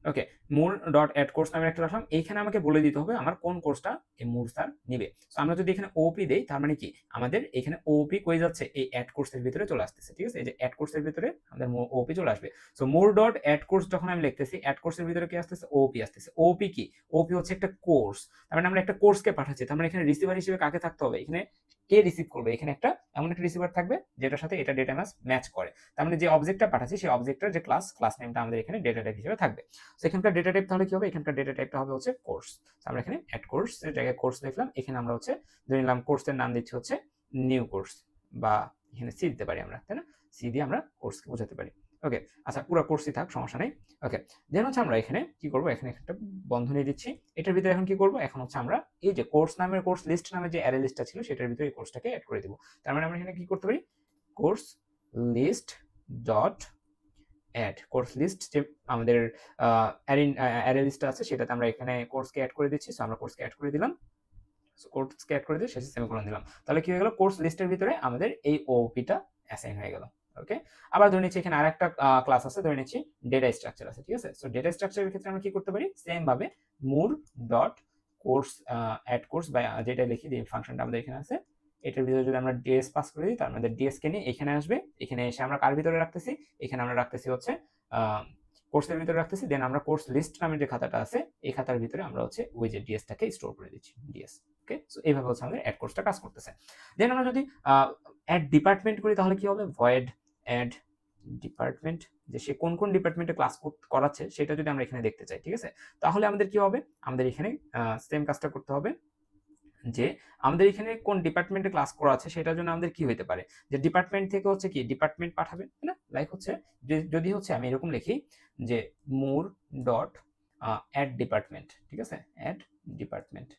ওকে, মুর ডট অ্যাড কোর্স নামের একটা রাখলাম। এইখানে আমাকে বলে দিতে হবে আমার কোন কোর্সটা এই মুর স্যার নিবে। সো আমরা যদি এখানে ওপি দেই তার মানে কি, আমাদের এখানে ওপি কই যাচ্ছে, এই অ্যাড কোর্সের ভিতরে চলে আসতেছে, ঠিক আছে। এই যে অ্যাড কোর্সের ভিতরে আমাদের ওপি চলে আসবে। সো মুর ডট অ্যাড কোর্স যখন আমি লিখতেছি, অ্যাড কোর্সের ভিতরে কি আসতেছে, ওপি আসতেছে। ওপি কি, ওপি হচ্ছে একটা কোর্স, তার মানে আমরা একটা কোর্সকে পাঠাচ্ছি। তার মানে এখানে রিসিভার হিসেবে কাকে থাকতে হবে, এখানে কে রিসিভ করবে, এখানে একটা এমন একটা রিসিভার থাকবে যেটার সাথে এটা ডেটা ম্যাচ করে। তার মানে যে অবজেক্টটা পাঠাচ্ছি সেই অবজেক্টের যে ক্লাস নেমটা আমাদের এখানে ডেটা টাইপ হিসেবে থাকবে। সো এখানকার ডেটা টাইপ তাহলে কি হবে, এখানকার ডেটা টাইপটা হবে হচ্ছে কোর্স। আমরা এখানে অ্যাড কোর্স এর জায়গায় কোর্স লিখলাম। এখানে আমরা হচ্ছে ধরে নিলাম কোর্সের নাম দিচ্ছি হচ্ছে নিউ কোর্স, বা এখানে সি দিতে পারি আমরা, তাই না, সি দিয়ে আমরা কোর্সকে বোঝাতে পারি। ওকে, আচ্ছা পুরো কোর্সই থাক, সমস্যা নেই। ওকে, দেন হচ্ছে আমরা এখানে কি করব, এখানে একটা বন্ধনী দিচ্ছি। এটার ভিতরে এখন কি করব, এখন হচ্ছে আমরা এই যে কোর্স নামের, কোর্স লিস্ট নামে যে অ্যারে লিস্টটা ছিল সেটার ভিতরে এই কোর্সটাকে অ্যাড করে দেব। তার মানে আমরা এখানে কি করতে পারি, course list dot add course list, যে আমাদের অ্যারে লিস্ট আছে সেটাতে আমরা এখানে কোর্সকে অ্যাড করে দিচ্ছি। সো আমরা কোর্সকে অ্যাড করে দিলাম, সো কোর্সকে অ্যাড করে দিয়ে শেষে সেমিকোলন দিলাম। তাহলে কি হয়ে গেল, কোর্স লিস্টের ভিতরে আমাদের এই ওপিটা অ্যাসাইন হয়ে গেল। ওকে, আবার ধরে নিচ্ছি এখানে আরেকটা ক্লাস আছে, ধরে নিচ্ছি ডেটা স্ট্রাকচার আছে, ঠিক আছে। সো ডেটা স্ট্রাকচারের ক্ষেত্রে আমরা কি করতে পারি, সেম ভাবে মুর ডট কোর্স অ্যাড কোর্স বা যেটা লিখি যে ফাংশনটা আমাদের এখানে আছে, এটার ভিতরে যদি আমরা ডিএস পাস করে দিই, তার আমাদের ডিএস কে নিয়ে এখানে আসবে। এখানে এসে আমরা কার ভিতরে রাখতেছি, এখানে আমরা রাখতেছি হচ্ছে কোর্সের ভিতরে রাখতেছি। দেন আমরা কোর্স লিস্ট নামের যে খাতাটা আছে এই খাতার ভিতরে আমরা হচ্ছে ওই যে ডিএসটাকে স্টোর করে দিচ্ছি, ডিএস। ওকে, সো এইভাবে হচ্ছে আমাদের অ্যাড কোর্সটা কাজ করতেছে। দেন আমরা যদি অ্যাড ডিপার্টমেন্ট করি তাহলে কি হবে, ভয়েড অ্যাড ডিপার্টমেন্ট, যে সে কোন কোন ডিপার্টমেন্টে ক্লাস করাচ্ছে সেটা যদি আমরা এখানে দেখতে চাই, ঠিক আছে, তাহলে আমাদের কি হবে, আমাদের এখানে সেম কাজটা করতে হবে, যে আমাদের এখানে কোন ডিপার্টমেন্টে ক্লাস করা আছে সেটার জন্য আমাদের কি হইতে পারে, যে ডিপার্টমেন্ট থেকে হচ্ছে কি ডিপার্টমেন্ট পাঠাবে, তাই না। লাইক হচ্ছে যদি হচ্ছে আমি এরকম লিখি যে মুর ডট অ্যাড ডিপার্টমেন্ট, ঠিক আছে, অ্যাড ডিপার্টমেন্ট,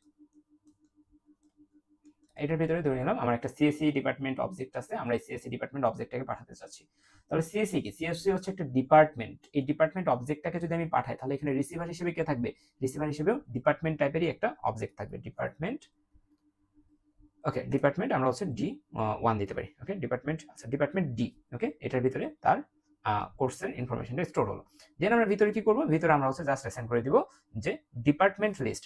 এটার ভিতরে ধরে নিলাম আমার একটা সিএসসি ডিপার্টমেন্ট অবজেক্ট আছে, আমরা এই সিএসসি ডিপার্টমেন্ট অবজেক্টটাকে পাঠাতে চাচ্ছি। তাহলে সিএসসি কি, সিএসসি হচ্ছে একটা ডিপার্টমেন্ট। এই ডিপার্টমেন্ট অবজেক্টটাকে যদি আমি পাঠাই তাহলে এখানে রিসিভার হিসেবে কে থাকবে, রিসিভার হিসেবেও ডিপার্টমেন্ট টাইপেরই একটা অবজেক্ট থাকবে, ডিপার্টমেন্ট। ওকে, ডিপার্টমেন্ট আমরা হচ্ছে D1 দিতে পারি। ওকে, ডিপার্টমেন্ট, আচ্ছা ডিপার্টমেন্ট D। ওকে, এটার ভিতরে তার কোর্সের ইনফরমেশনটা স্টোর হলো। দেন আমরা ভিতরে কি করব, ভিতরে আমরা হচ্ছে জাস্ট অ্যাসাইন করে দিব যে ডিপার্টমেন্ট লিস্ট,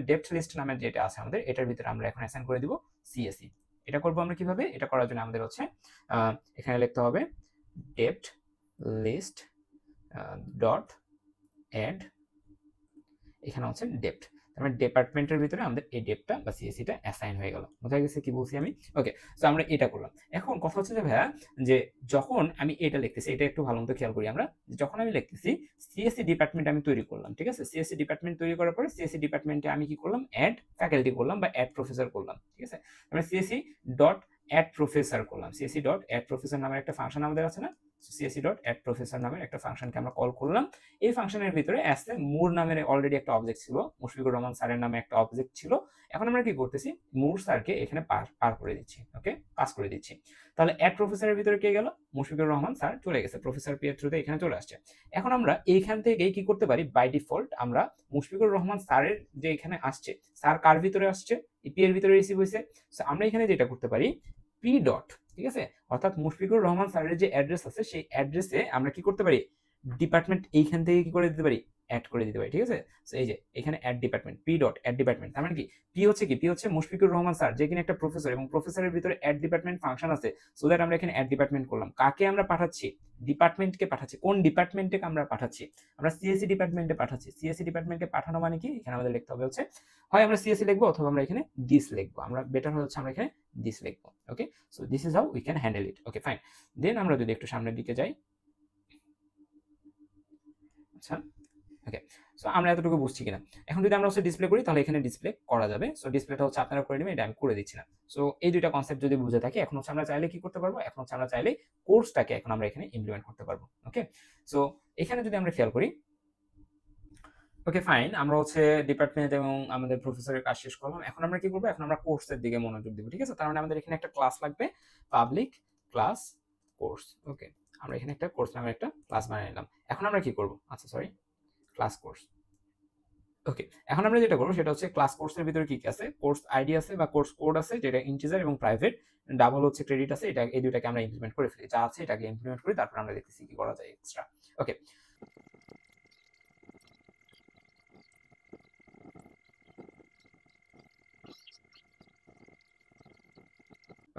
ডেপ্থ লিস্ট নামে যেটা আছে আমাদের, এটার ভিতরে আমরা এখন অ্যাসাইন করে দিব সিএসই। এটা করব আমরা কিভাবে, এটা করার জন্য আমাদের হচ্ছে এখানে লিখতে হবে ডেপ্থ লিস্ট ডট অ্যাড, এখানে হচ্ছে ডেপ্থ, তারপরে ডিপার্টমেন্টের ভিতরে আমাদের এই ডেপ্থটা বা সিএসসিটা অ্যাসাইন হয়ে গেল। বোঝা গেছে কি বলছি আমি? ওকে, সো আমরা এটা করলাম। এখন কথা হচ্ছে যে ভাইয়া, যে যখন আমি এটা লিখতেছি, এটা একটু ভালো মতো খেয়াল করি আমরা, যখন আমি লিখতেছি সিএসসি ডিপার্টমেন্ট আমি তৈরি করলাম, ঠিক আছে, সিএসসি ডিপার্টমেন্ট তৈরি করার পরে সিএসসি ডিপার্টমেন্টে আমি কি করলাম, অ্যাড ফ্যাকাল্টি করলাম বা অ্যাড প্রফেসর করলাম, ঠিক আছে, আমরা সিএসসি ডট অ্যাড প্রফেসর করলাম, সিএসসি ডট অ্যাড প্রফেসর নামের একটা ফাংশন আমাদের আছে না, সিএসসি ডট অ্যাড প্রফেসর নামের একটা ফাংশনকে আমরা কল করলাম। এই ফাংশনের ভিতরে আসছে মুর নামের অলরেডি একটা অবজেক্ট ছিল, মুশফিকুর রহমান স্যারের নামে একটা অবজেক্ট ছিল। এখন আমরা কি করতেছি, মুর স্যারকে এখানে পার করে দিচ্ছি, ওকে, পাস করে দিচ্ছি। তাহলে অ্যাড প্রফেসরের ভিতরে কে গেল, মুশফিকুর রহমান স্যার চলে গেছে, প্রফেসর পি এর থ্রুতে এখানে চলে আসছে। এখন আমরা এইখান থেকে কি করতে পারি, বাই ডিফল্ট আমরা মুশফিকুর রহমান স্যারের যে এখানে আসছে, স্যার কার ভিতরে আসছে, পি এর ভিতরে রিসিভ হয়েছে, আমরা এখানে যেটা করতে পারি পি ডট, ঠিক আছে, অর্থাৎ মুশফিকুর রহমান স্যারের যে অ্যাড্রেস আছে সেই অ্যাড্রেসে আমরা কি করতে পারি, ডিপার্টমেন্ট এইখান থেকে কি করে দিতে পারি, অ্যাড করে দিতে পারি, ঠিক আছে। সো এই যে এখানে add department, P dot add department, তার মানে কি পি হচ্ছে কি, পি হচ্ছে মুশফিকুর রহমান স্যার যে কিনা একটা প্রফেসর, এবং প্রফেসরের ভিতরে অ্যাড ডিপার্টমেন্ট ফাংশন আছে, সো দ্যাট আমরা এখানে অ্যাড ডিপার্টমেন্ট করলাম। কাকে আমরা পাঠাচ্ছি, ডিপার্টমেন্টকে পাঠাচ্ছি। কোন ডিপার্টমেন্টে আমরা পাঠাচ্ছি, আমরা সিএসসি ডিপার্টমেন্টে পাঠাচ্ছি। সিএসসি ডিপার্টমেন্টে পাঠানো মানে কি, এখানে আমাদের লিখতে হবে হচ্ছে হয় আমরা সিএসসি লিখবো অথবা আমরা এখানে দিস লিখবো, আমরা বেটার হচ্ছে আমরা এখানে দিস লিখবো। Okay, so this is how we can handle it. Okay fine, then আমরা যদি একটু সামনের দিকে যাই, আচ্ছা ওকে, সো আমরা এতটুকু বুঝছি কিনা। এখন যদি আমরা হচ্ছে ডিসপ্লে করি তাহলে এখানে ডিসপ্লে করা যাবে। সো ডিসপ্লেটা হচ্ছে আপনারা করে নেবেন, এটা আমি করে দিচ্ছি না। সো এই দুইটা কনসেপ্ট যদি বুঝে থাকি, এখন হচ্ছে আমরা চাইলে কি করতে পারবো, এখন হচ্ছে আমরা চাইলে কোর্সটাকে এখন আমরা এখানে ইমপ্লিমেন্ট করতে পারবো। ওকে, সো এখানে যদি আমরা খেয়াল করি, ওকে ফাইন, আমরা হচ্ছে ডিপার্টমেন্ট এবং আমাদের প্রফেসরের কাজ শেষ করলাম। এখন আমরা কি করবো, এখন আমরা কোর্সের দিকে মনোযোগ দিব, ঠিক আছে। তার মানে আমাদের এখানে একটা ক্লাস লাগবে, পাবলিক ক্লাস কোর্স। ওকে, আমরা এখানে একটা কোর্স নামের একটা ক্লাস বানিয়ে নিলাম। এখন আমরা কি করব, আচ্ছা সরি, ক্লাস কোর্স। ওকে, এখন আমরা যেটা করবো সেটা হচ্ছে ক্লাস কোর্সের ভিতরে কি কি আছে, কোর্স আইডি আছে বা কোর্স কোড আছে, যেটা ইন্টিজার এবং প্রাইভেট, ডাবল হচ্ছে ক্রেডিট আছে, এটা এই দুইটাকে আমরা ইমপ্লিমেন্ট করে ফেলি, যা আছে এটাকে ইমপ্লিমেন্ট করি, তারপর আমরা দেখতেছি কি করা যায় এক্সট্রা। ওকে,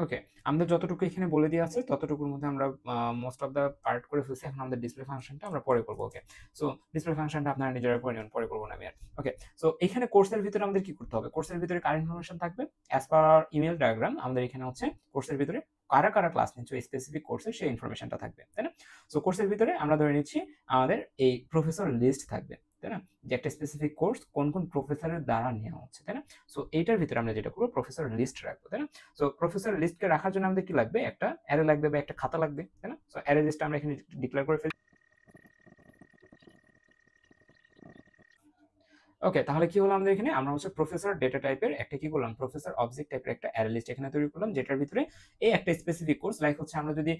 ওকে, আমাদের যতটুকু এখানে বলে দেওয়া আছে ততটুকুর মধ্যে আমরা মোস্ট অফ দা পার্ট করে ফেলছি। এখন আমাদের ডিসপ্লে ফাংশনটা আমরা পরে করবো। ওকে, সো ডিসপ্লে ফাংশনটা আপনারা নিজেরা করে নেবেন, পরে করবো না আমি আর। ওকে, সো এখানে কোর্সের ভিতরে আমাদের কি করতে হবে, কোর্সের ভিতরে কার ইনফরমেশন থাকবে, অ্যাজ পার ইমেল ডায়াগ্রাম আমাদের এখানে হচ্ছে কোর্সের ভিতরে কারা কারা ক্লাস নিচ্ছে স্পেসিফিক কোর্সের সেই ইনফরমেশনটা থাকবে, তাই না। সো কোর্সের ভিতরে আমরা ধরে নিচ্ছি আমাদের এই প্রফেসর লিস্ট থাকবে, তাই না, যে একটা স্পেসিফিক কোর্স কোন কোন প্রফেসরের দ্বারা নেওয়া হচ্ছে, তাই না। সো এইটার ভিতরে আমরা যেটা করবো প্রফেসর লিস্ট রাখবো, তাই না। সো প্রফেসর লিস্টকে রাখার জন্য আমাদের কি লাগবে, একটা অ্যারে লাগবে বা একটা খাতা লাগবে, তাই না। সো অ্যারে লিস্ট আমরা এখানে ডিক্লেয়ার করে ফেলি। ওকে, তাহলে কি হলো আমাদের এখানে, আমরা হচ্ছে প্রফেসর ডেটা টাইপের একটা কি করলাম, প্রফেসর অবজেক্ট টাইপের একটা অ্যারে লিস্ট এখানে তৈরি করলাম, যেটার ভিতরে এই একটা স্পেসিফিক কোর্স, লাইক হচ্ছে আমরা যদি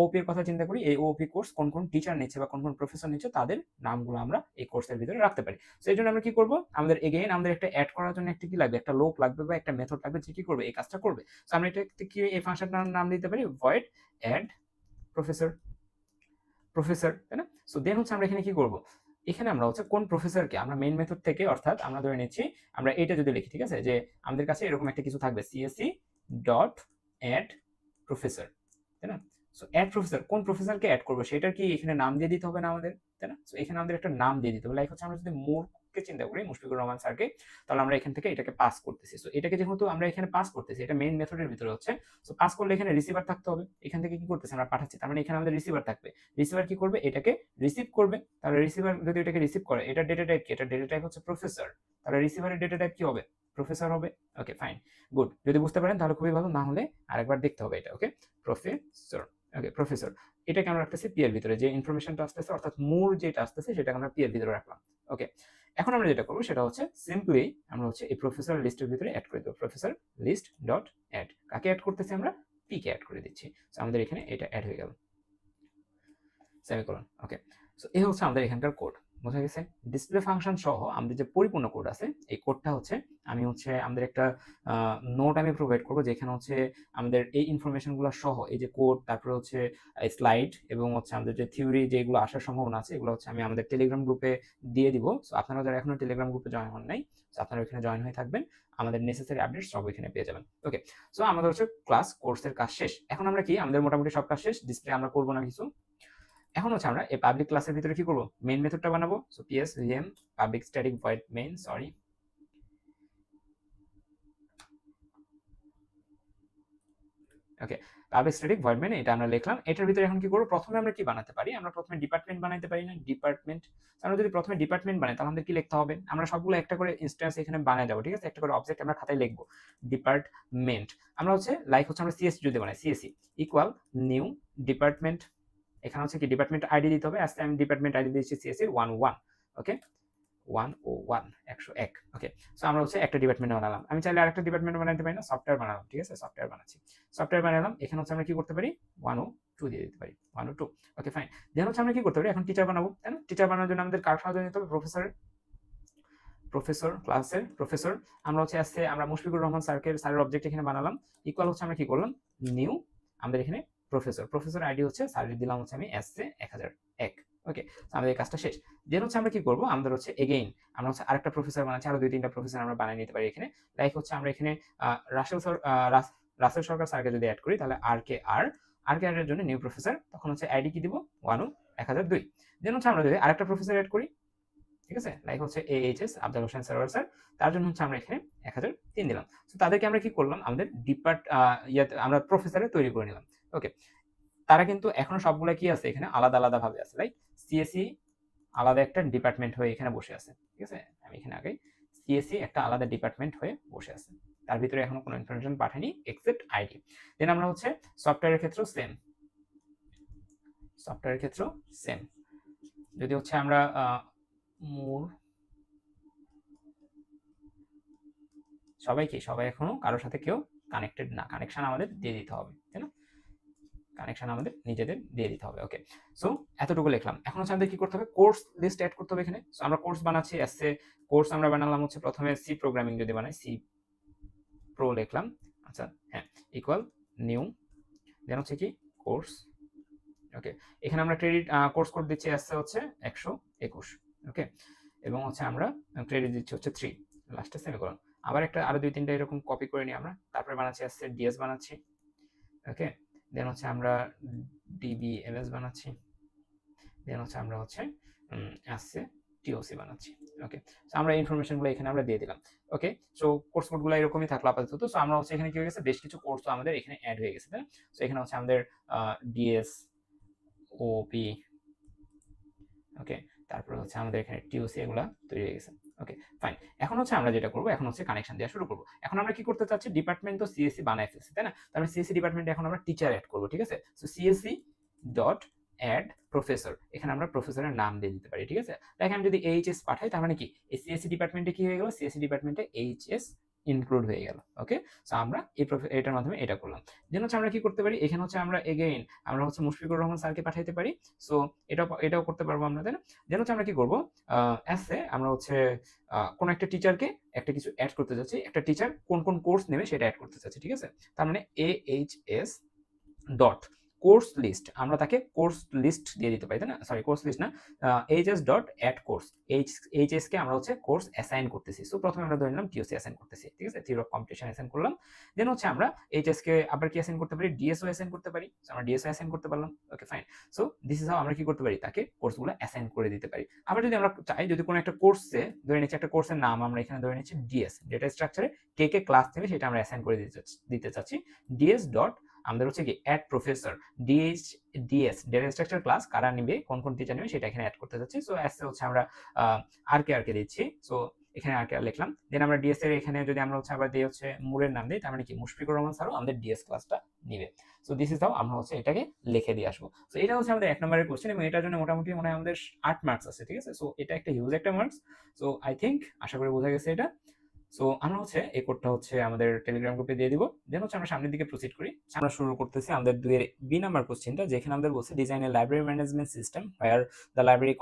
ওপি এর কথা চিন্তা করি, এই ওপি কোর্স কোন কোন টিচার নিচ্ছে বা কোন কোন প্রফেসর নিচ্ছে তাদের নামগুলো আমরা এই কোর্সের ভিতরে রাখতে পারি। সো এই জন্য আমরা কি করব, আমাদের এগেইন আমাদের একটা অ্যাড করার জন্য একটা কি লাগবে, একটা লোক লাগবে বা একটা মেথড লাগবে যে কি করবে, এই কাজটা করবে। সো আমরা এটা কি এই ফাংশনটার নাম দিতে পারি ভয়েড অ্যাড প্রফেসর, প্রফেসর, তাই না। সো দেন হচ্ছে আমরা এখানে কি করব, এখানে আমরা হচ্ছে কোন প্রফেসরকে আমরা মেইন মেথড থেকে, অর্থাৎ আমরা ধরে নিচ্ছি আমরা এটা যদি লিখি, ঠিক আছে, যে আমাদের কাছে এরকম একটা কিছু থাকবে সিএসসি ডট অ্যাড প্রফেসর, তাই না। সো অ্যাড প্রফেসর, কোন প্রফেসরকে অ্যাড করবো সেটার কি এখানে নাম দিয়ে দিতে হবে না আমাদের, তাই না। সো এখানে আমাদের একটা নাম দিয়ে দিতে হবে, লাইক হচ্ছে আমরা যদি মোরকে চিন্তা করি, মুশফিকুর রহমান স্যারকে, তাহলে আমরা এখান থেকে এটাকে পাস করতেছি। সো এটাকে যেহেতু আমরা এখানে পাস করতেছি, এটা মেইন মেথডের ভিতরে হচ্ছে, সো পাস করলে এখানে রিসিভার থাকতে হবে, এখান থেকে কি করতেছি আমরা পাঠাচ্ছি, তার মানে এখানে আমাদের রিসিভার থাকবে। রিসিভার কি করবে, এটাকে রিসিভ করবে, তাহলে রিসিভার যদি এটাকে রিসিভ করে, এটা ডেটা টাইপ কি, এটা ডেটা টাইপ হচ্ছে প্রফেসর, তাহলে রিসিভারের ডেটা টাইপ কি হবে, প্রফেসর হবে। ওকে ফাইন, গুড, যদি বুঝতে পারেন তাহলে খুবই ভালো, না হলে আরেকবার দেখতে হবে এটা। ওকে, প্রফেসর, ওকে প্রফেসর, এটাকে আমরা রাখতেছি পি এর ভিতরে, যে ইনফরমেশনটা আসতেছে অর্থাৎ মূল যেটা আসতেছে সেটাকে আমরা পি এর ভিতরে রাখলাম। ওকে, এখন আমরা যেটা করবো সেটা হচ্ছে সিম্পলি আমরা হচ্ছে এই প্রফেসর লিস্টের ভিতরে অ্যাড করে দেবো, প্রফেসর লিস্ট ডট অ্যাড, কাকে অ্যাড করতেছি আমরা, পি কে অ্যাড করে দিচ্ছি। সো আমাদের এখানে এটা অ্যাড হয়ে গেল, সেমিকোলন। ওকে, সো এই হচ্ছে আমাদের এখানকার কোড। বোঝা গেছে? ডিসপ্লে ফাংশন সহ আমাদের যে পরিপূর্ণ কোড আছে এই কোডটা হচ্ছে আমি হচ্ছে আমাদের একটা নোট আমি প্রোভাইড করবো, যেখানে হচ্ছে আমাদের এই ইনফরমেশনগুলো সহ এই যে কোড, তারপরে হচ্ছে স্লাইড এবং হচ্ছে আমাদের যে থিওরি যেগুলো আসার সম্ভাবনা আছে এগুলো হচ্ছে আমি আমাদের টেলিগ্রাম গ্রুপে দিয়ে দিব। সো আপনারা যারা এখনো টেলিগ্রাম গ্রুপে জয়েন হন নাই, সো আপনারা ওখানে জয়েন হয়ে থাকবেন, আমাদের নেসেসারি আপডেট সব এখানে পেয়ে যাবেন। ওকে, সো আমাদের হচ্ছে ক্লাস কোর্সের কাজ শেষ। এখন আমরা কি আমাদের মোটামুটি সব কাজ শেষ, ডিসপ্লে আমরা করবো না কিছু। এখন হচ্ছে আমরা এই পাবলিক ক্লাসের ভিতরে কি করব, মেইন মেথডটা বানাবো। So PS VM public static void main, sorry okay, public static void main এটা আমরা লিখলাম। এটার ভিতরে এখন কি করব, প্রথমে আমরা কি বানাতে পারি, আমরা প্রথমে ডিপার্টমেন্ট বানাইতে পারি না, ডিপার্টমেন্ট। আমরা যদি প্রথমে ডিপার্টমেন্ট বানাই তাহলে আমাদের কি লিখতে হবে, আমরা সবগুলো একটা করে ইনস্ট্যান্স এখানে বানায় যাব, ঠিক আছে, একটা করে অবজেক্ট আমরা খাতায় লিখবো ডিপার্টমেন্ট। আমরা হচ্ছে লাইক হচ্ছে আমরা সিএসসি যদি বানাই, সিএসসি ইকুয়াল নিউ ডিপার্টমেন্ট, এখানে হচ্ছে কি ডিপার্টমেন্ট আইডি দিতে হবে। আজকে আমি ডিপার্টমেন্ট আইডি দিয়েছি সিএসসি 11, ওকে 101 101। ওকে, সো আমরা হচ্ছে একটা ডিপার্টমেন্ট বানালাম, আমি চাইলে আরেকটা ডিপার্টমেন্ট বানাতে পারি না, সফটওয়্যার বানালাম, ঠিক আছে, সফটওয়্যার বানাচ্ছি, সফটওয়্যার বানালাম। এখানে হচ্ছে আমরা কি করতে পারি 102 দিয়ে দিতে পারি 102। ওকে ফাইন, দেন হচ্ছে আমরা কি করতে পারি এখন টিচার বানাবো, তাই না? টিচার বানানোর জন্য আমাদের কার সাহায্য নিতে হবে, প্রফেসর ক্লাসের প্রফেসর। আমরা হচ্ছে আজকে আমরা মুশফিকুর রহমান স্যারের অবজেক্ট এখানে বানালাম, ইকুয়াল হচ্ছে আমরা কি করলাম নিউ আমাদের এখানে প্রফেসর আইডি হচ্ছে স্যারের দিলাম হচ্ছে আমি এসএ 1001। ওকে, আমাদের এই কাজটা শেষ। দেন হচ্ছে আমরা কি করব, আমাদের হচ্ছে এগেইন আমরা হচ্ছে আরেকটা প্রফেসর বানাচ্ছি, আরো 2-3টা প্রফেসর আমরা বানিয়ে নিতে পারি এখানে। লাইক হচ্ছে আমরা এখানে রাসেল সরকার স্যারকে যদি অ্যাড করি তাহলে আর কে এর জন্য নিউ প্রফেসর, তখন হচ্ছে আইডি কি দিব 1002। দেন হচ্ছে আমরা যদি আরেকটা প্রফেসর অ্যাড করি, ঠিক আছে, লাইক হচ্ছে AHS আফজাল হোসেন সরোয়ার স্যার, তার জন্য হচ্ছে আমরা এখানে 1003 দিলাম। তো তাদেরকে আমরা কি করলাম, আমাদের আমরা প্রফেসরে তৈরি করে নিলাম। ওকে, তারা কিন্তু এখনো সবগুলো কি আছে এখানে আলাদা আলাদা ভাবে আছে, লাইক সিএসসি আলাদা একটা ডিপার্টমেন্ট হয়ে এখানে বসে আছে, ঠিক আছে, আমি এখানে আগে সিএসসি একটা আলাদা ডিপার্টমেন্ট হয়ে বসে আছে, তার ভিতরে এখনো কোনো ইনফরমেশন পাঠাইনি এক্সেপ্ট আইডি। দেন আমরা হচ্ছে সফটওয়্যারের ক্ষেত্রেও সেম, যদি হচ্ছে আমরা সবাই এখনো কারোর সাথে কেউ কানেক্টেড না, কানেকশন আমাদের দিয়ে দিতে হবে, তাই না, কানেকশন আমাদের নিজেদের দিয়ে দিতে হবে। ওকে, সো এতটুকু লিখলাম। এখন হচ্ছে আমাদের কি করতে হবে, কোর্স লিস্ট অ্যাড করতে হবে এখানে। সো আমরা কোর্স বানাচ্ছি, এসএ কোর্স আমরা বানালাম হচ্ছে প্রথমে সি প্রোগ্রামিং যদি বানাই সি প্রো লিখলাম, আচ্ছা হ্যাঁ, ইকুয়াল নিউ, দেন হচ্ছে কি কোর্স। ওকে, এখানে আমরা ক্রেডিট কোর্স কোড দিচ্ছি এসএ হচ্ছে 121। ওকে, এবং হচ্ছে আমরা ক্রেডিট দিচ্ছি হচ্ছে 3, লাস্টে সেমিকোলন। আবার একটা আরো 2-3টা এরকম কপি করে নিই আমরা, তারপরে বানাচ্ছি এসএ ডিএস বানাচ্ছি। ওকে, দেন হচ্ছে আমরা ডিবিএমএস বানাচ্ছি, দেন হচ্ছে আমরা হচ্ছে এসএ টিওসি বানাচ্ছি। ওকে, সো আমরা ইনফরমেশনগুলো এখানে আমরা দিয়ে দিলাম। ওকে, সো কোর্স কোডগুলো এরকমই থাকলো আপাতত। সো আমরা হচ্ছে এখানে কি হয়ে গেছে, বেশ কিছু কোর্স আমাদের এখানে অ্যাড হয়ে গেছে, তাই না? সো এখানে হচ্ছে আমাদের ডিএস ওপি, ওকে, তারপরে হচ্ছে আমাদের এখানে টিওসি এগুলো তৈরি হয়ে গেছে। ওকে ফাইন, এখন হচ্ছে আমরা যেটা করবো, এখন হচ্ছে কানেকশন দেওয়া শুরু করবো। এখন আমরা কি করতে চাচ্ছি, ডিপার্টমেন্ট তো সিএসসি বানায় ফেলছি, তাই না? তারপরে সিএসসি ডিপার্টমেন্টে এখন আমরা টিচার অ্যাড করবো, ঠিক আছে। So CSC dot add professor, এখানে আমরা প্রফেসরের নাম দিয়ে দিতে পারি, ঠিক আছে। দেখেন আমি যদি এইচএস পাঠাই তার মানে কি এই সিএসসি ডিপার্টমেন্টে কি হয়ে গেল, সিএসসি ডিপার্টমেন্টে এইচএস ইনক্লুড হয়ে গেল। ওকে, সো আমরা এটার মাধ্যমে এটা করলাম। দেন হচ্ছে আমরা কি করতে পারি, এখানে হচ্ছে আমরা এগেইন আমরা হচ্ছে মুশফিকুর রহমান স্যারকে পাঠাইতে পারি। সো এটাও করতে পারবো আমরা, তাই না? দেন হচ্ছে আমরা কি করবো, অ্যাসে আমরা হচ্ছে কোন একটা টিচারকে একটা কিছু অ্যাড করতে চাচ্ছি, একটা টিচার কোন কোন কোর্স নেবে সেটা অ্যাড করতে চাচ্ছি, ঠিক আছে। তার মানে AHS ডট কোর্স লিস্ট, আমরা তাকে কোর্স লিস্ট দিয়ে দিতে পারি, তাই না, সরি কোর্স লিস্ট না, HS dot add course, HS কে আমরা হচ্ছে কোর্স অ্যাসাইন করতেছি। সো প্রথমে আমরা ধরে নিলাম টিওসি অ্যাসাইন করতেছি, ঠিক আছে, থিওরি অফ কম্পিটিশন অ্যাসাইন করলাম। দেন হচ্ছে আমরা এইচএস কে আবার কি অ্যাসাইন করতে পারি, ডিএসও অ্যাসাইন করতে পারি। আমরা ডিএসও অ্যাসাইন করতে পারলাম। Okay fine, so this is how আমরা কি করতে পারি, তাকে কোর্সগুলো অ্যাসাইন করে দিতে পারি। আবার যদি আমরা চাই, যদি কোনো একটা কোর্সে ধরে নিচ্ছি, একটা কোর্সের নাম আমরা এখানে ধরে নিচ্ছি ডিএস, ডেটা স্ট্রাকচারে কে কে ক্লাস নেবে সেটা আমরা অ্যাসাইন করে দিতে চাচ্ছি। ডিএস ডট আমাদের হচ্ছে কি add professor, DS data structure class কারা নিবে, কোন কোন টিচার নেবে সেটা এখানে অ্যাড করতে যাচ্ছি। সো এসে হচ্ছে আমরা আর কে দিচ্ছি। সো এখানে আর কে লিখলাম। দেন আমরা ডিএস এর এখানে যদি আমরা হচ্ছে আবার দিয়ে হচ্ছে মুরের নাম দিই, তার মানে কি মুশফিকুর রহমান স্যারও আমাদের ডিএস ক্লাসটা নিবে। সো দিস ইজ হাউ আমরা হচ্ছে এটাকে লিখে দিয়ে আসবো। সো এটা হচ্ছে আমাদের 1 নম্বরের কোশ্চেন, এবং এটার জন্য মোটামুটি মনে হয় আমাদের 8 মার্কস আছে, ঠিক আছে। সো এটা একটা হিউজ একটা মার্কস। সো আই থিঙ্ক আশা করি বোঝা গেছে এটা। সো আমরা হচ্ছে এই কোডটা হচ্ছে আমাদের টেলিগ্রাম গ্রুপে দিয়ে দিব। দেন হচ্ছে আমরা সামনের দিকে প্রসিড করি। আমরা শুরু করতেছি আমাদের 2 এর বি নাম্বার কোশ্চেনটা, যেখানে আমাদের বলছে design A library management system where the library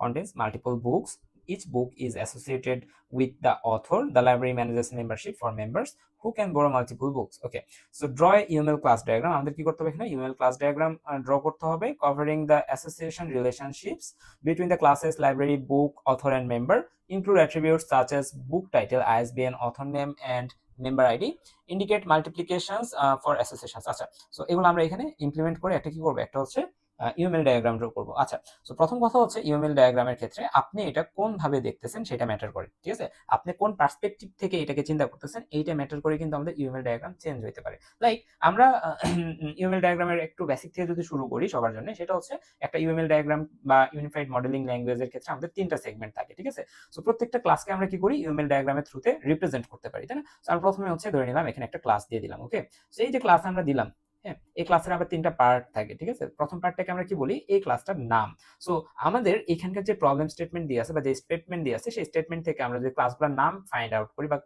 contains multiple books. Each book is associated with the author. The library manages membership for members who can borrow multiple books. Okay, so draw a UML class diagram. আমাদের কি করতে হবে এখানে UML class diagram draw করতে হবে covering the association relationships between the classes library, book, author and member. Include attributes such as book title, ISBN, author name and member ID. Indicate multiplications for associations. আচ্ছা, সো এগুলো আমরা এখানে ইমপ্লিমেন্ট করে একটা কি করব, একটা হচ্ছে ইউএমএল ডায়াগ্রাম ড্র করব। আচ্ছা, সো প্রথম কথা হচ্ছে ইউএমএল ডায়াগ্রামের ক্ষেত্রে আপনি এটা কোন ভাবে দেখতেছেন সেটা ম্যাটার করে, ঠিক আছে? আপনি কোন পার্সপেক্টিভ থেকে এটাকে চিন্তা করতেছেন এইটা ম্যাটার করে কিন্তু আমাদের ইউএমএল ডায়াগ্রাম চেঞ্জ হতে পারে। লাইক আমরা ইউএমএল ডায়াগ্রামের একটু বেসিক থেকে যদি শুরু করি সবার জন্য, সেটা হচ্ছে একটা ইউএমএল ডায়াগ্রাম বা ইউনিফাইড মডেলিং ল্যাঙ্গুয়েজের ক্ষেত্রে আমাদের 3টা সেগমেন্ট থাকে, ঠিক আছে? সো প্রত্যেকটা ক্লাসকে আমরা কি করি ইউএমএল ডায়াগ্রামের থ্রুতে রিপ্রেজেন্ট করতে পারি, তাই না? সো আমরা প্রথমে হচ্ছে ধরে নিলাম এখানে একটা ক্লাস দিয়ে দিলাম। ওকে, সো এই যে ক্লাস আমরা দিলাম, হ্যাঁ, এই ক্লাসের আবার 3টা পার্ট থাকে, ঠিক আছে? প্রথম পার্টটাকে আমরা কি বলি, এই ক্লাসটার নাম। সো আমাদের এখানকার যে প্রবলেম স্টেটমেন্ট দিয়ে আছে বা যে স্টেটমেন্ট দিয়ে আছে সেই স্টেটমেন্ট থেকে আমরা যে ক্লাসগুলোর নাম ফাইন্ড আউট করি বা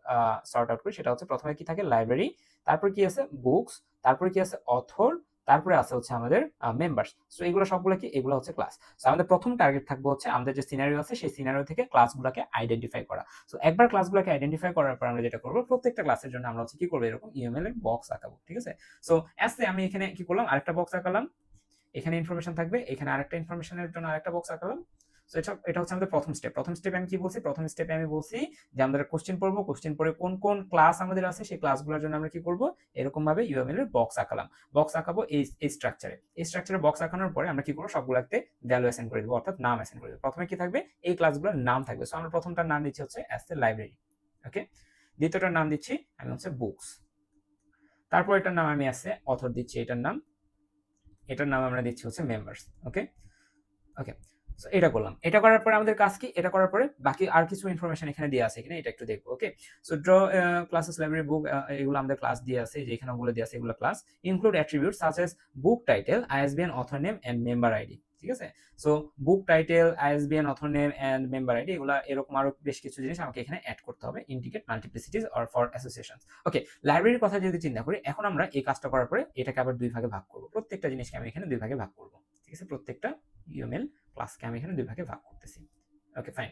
সর্ট আউট করি, সেটা হচ্ছে প্রথমে কি থাকে লাইব্রেরি, তারপর কি আছে বুকস, তারপরে কি আছে অথর, তারপরে আছে হচ্ছে আমাদের মেম্বার্স। সো এগুলো সবগুলো কি, এগুলো হচ্ছে ক্লাস। সো আমাদের প্রথম টার্গেট থাকবে হচ্ছে আমাদের যে সিনারিও আছে সেই সিনারিও থেকে ক্লাসগুলোকে আইডেন্টিফাই করা। সো একবার ক্লাসগুলোকে আইডেন্টিফাই করার পর আমরা যেটা করব, প্রত্যেকটা ক্লাসের জন্য আমরা হচ্ছে কি করব, এরকম ইউএমএল এর বক্স আঁকাবো, ঠিক আছে? সো এসে আমি এখানে কি করলাম, আরেকটা বক্স আঁকালাম, এখানে ইনফরমেশন থাকবে, এখানে আরেকটা ইনফরমেশনের জন্য আরেকটা বক্স আঁকালাম। সো এটা হচ্ছে আমাদের প্রথম স্টেপ। প্রথম স্টেপে আমি কি বলছি, প্রথম স্টেপে আমি বলছি যে আমরা কোশ্চেন পড়বো, কোশ্চেন পড়ে কোন কোন ক্লাস আমাদের আছে সেই ক্লাসগুলোর জন্য আমরা কি করব, এরকম ভাবে ইউএমএল এর বক্স আঁকালাম। বক্স আঁকাবো এই স্ট্রাকচারে। এই স্ট্রাকচারে বক্স আঁকানোর পরে আমরা কি করব, সবগুলোতে ভ্যালু অ্যাসাইন করে দেব, অর্থাৎ নাম অ্যাসাইন করে দেব। প্রথমে কি থাকবে, এই ক্লাসগুলোর নাম থাকবে। সো আমরা প্রথমটার নাম দিচ্ছি হচ্ছে অ্যাজ এ লাইব্রেরি। ওকে, দ্বিতীয়টার নাম দিচ্ছি আমি হচ্ছে বুকস, তারপর এটার নাম আমি আছে অথর দিচ্ছি, এটার নাম আমরা দিচ্ছি হচ্ছে মেম্বার্স। ওকে ওকে, সো এটা করলাম। এটা করার পরে আমাদের কাজ কি, এটা করার পরে বাকি আর কিছু ইনফরমেশন এখানে দিয়ে আছে, এখানে এটা একটু দেখবো। ওকে, সো ড্র ক্লাসেস লাইব্রেরি বুক, এগুলো আমাদের ক্লাস দিয়ে আছে, যে এখানে ওগুলো দিয়ে আছে, এগুলো class. Include attributes such as book title, ISBN, author name and member ID, ঠিক আছে? So book title, ISBN, author name and member ID, এগুলো এরকম আরো বেশ কিছু জিনিস আমাকে এখানে অ্যাড করতে হবে। Indicate multiplicities or for associations. Okay, লাইব্রেরির কথা যদি চিন্তা করি, এখন আমরা এই কাজটা করার পরে এটাকে আবার দুই ভাগে ভাগ করব। প্রত্যেকটা জিনিসকে আমি এখানে দুই ভাগে ভাগ করব, ঠিক আছে? প্রত্যেকটা ইউএমএল ক্লাসকে আমি এখানে দুই ভাগে ভাগ করতেছি। Okay fine.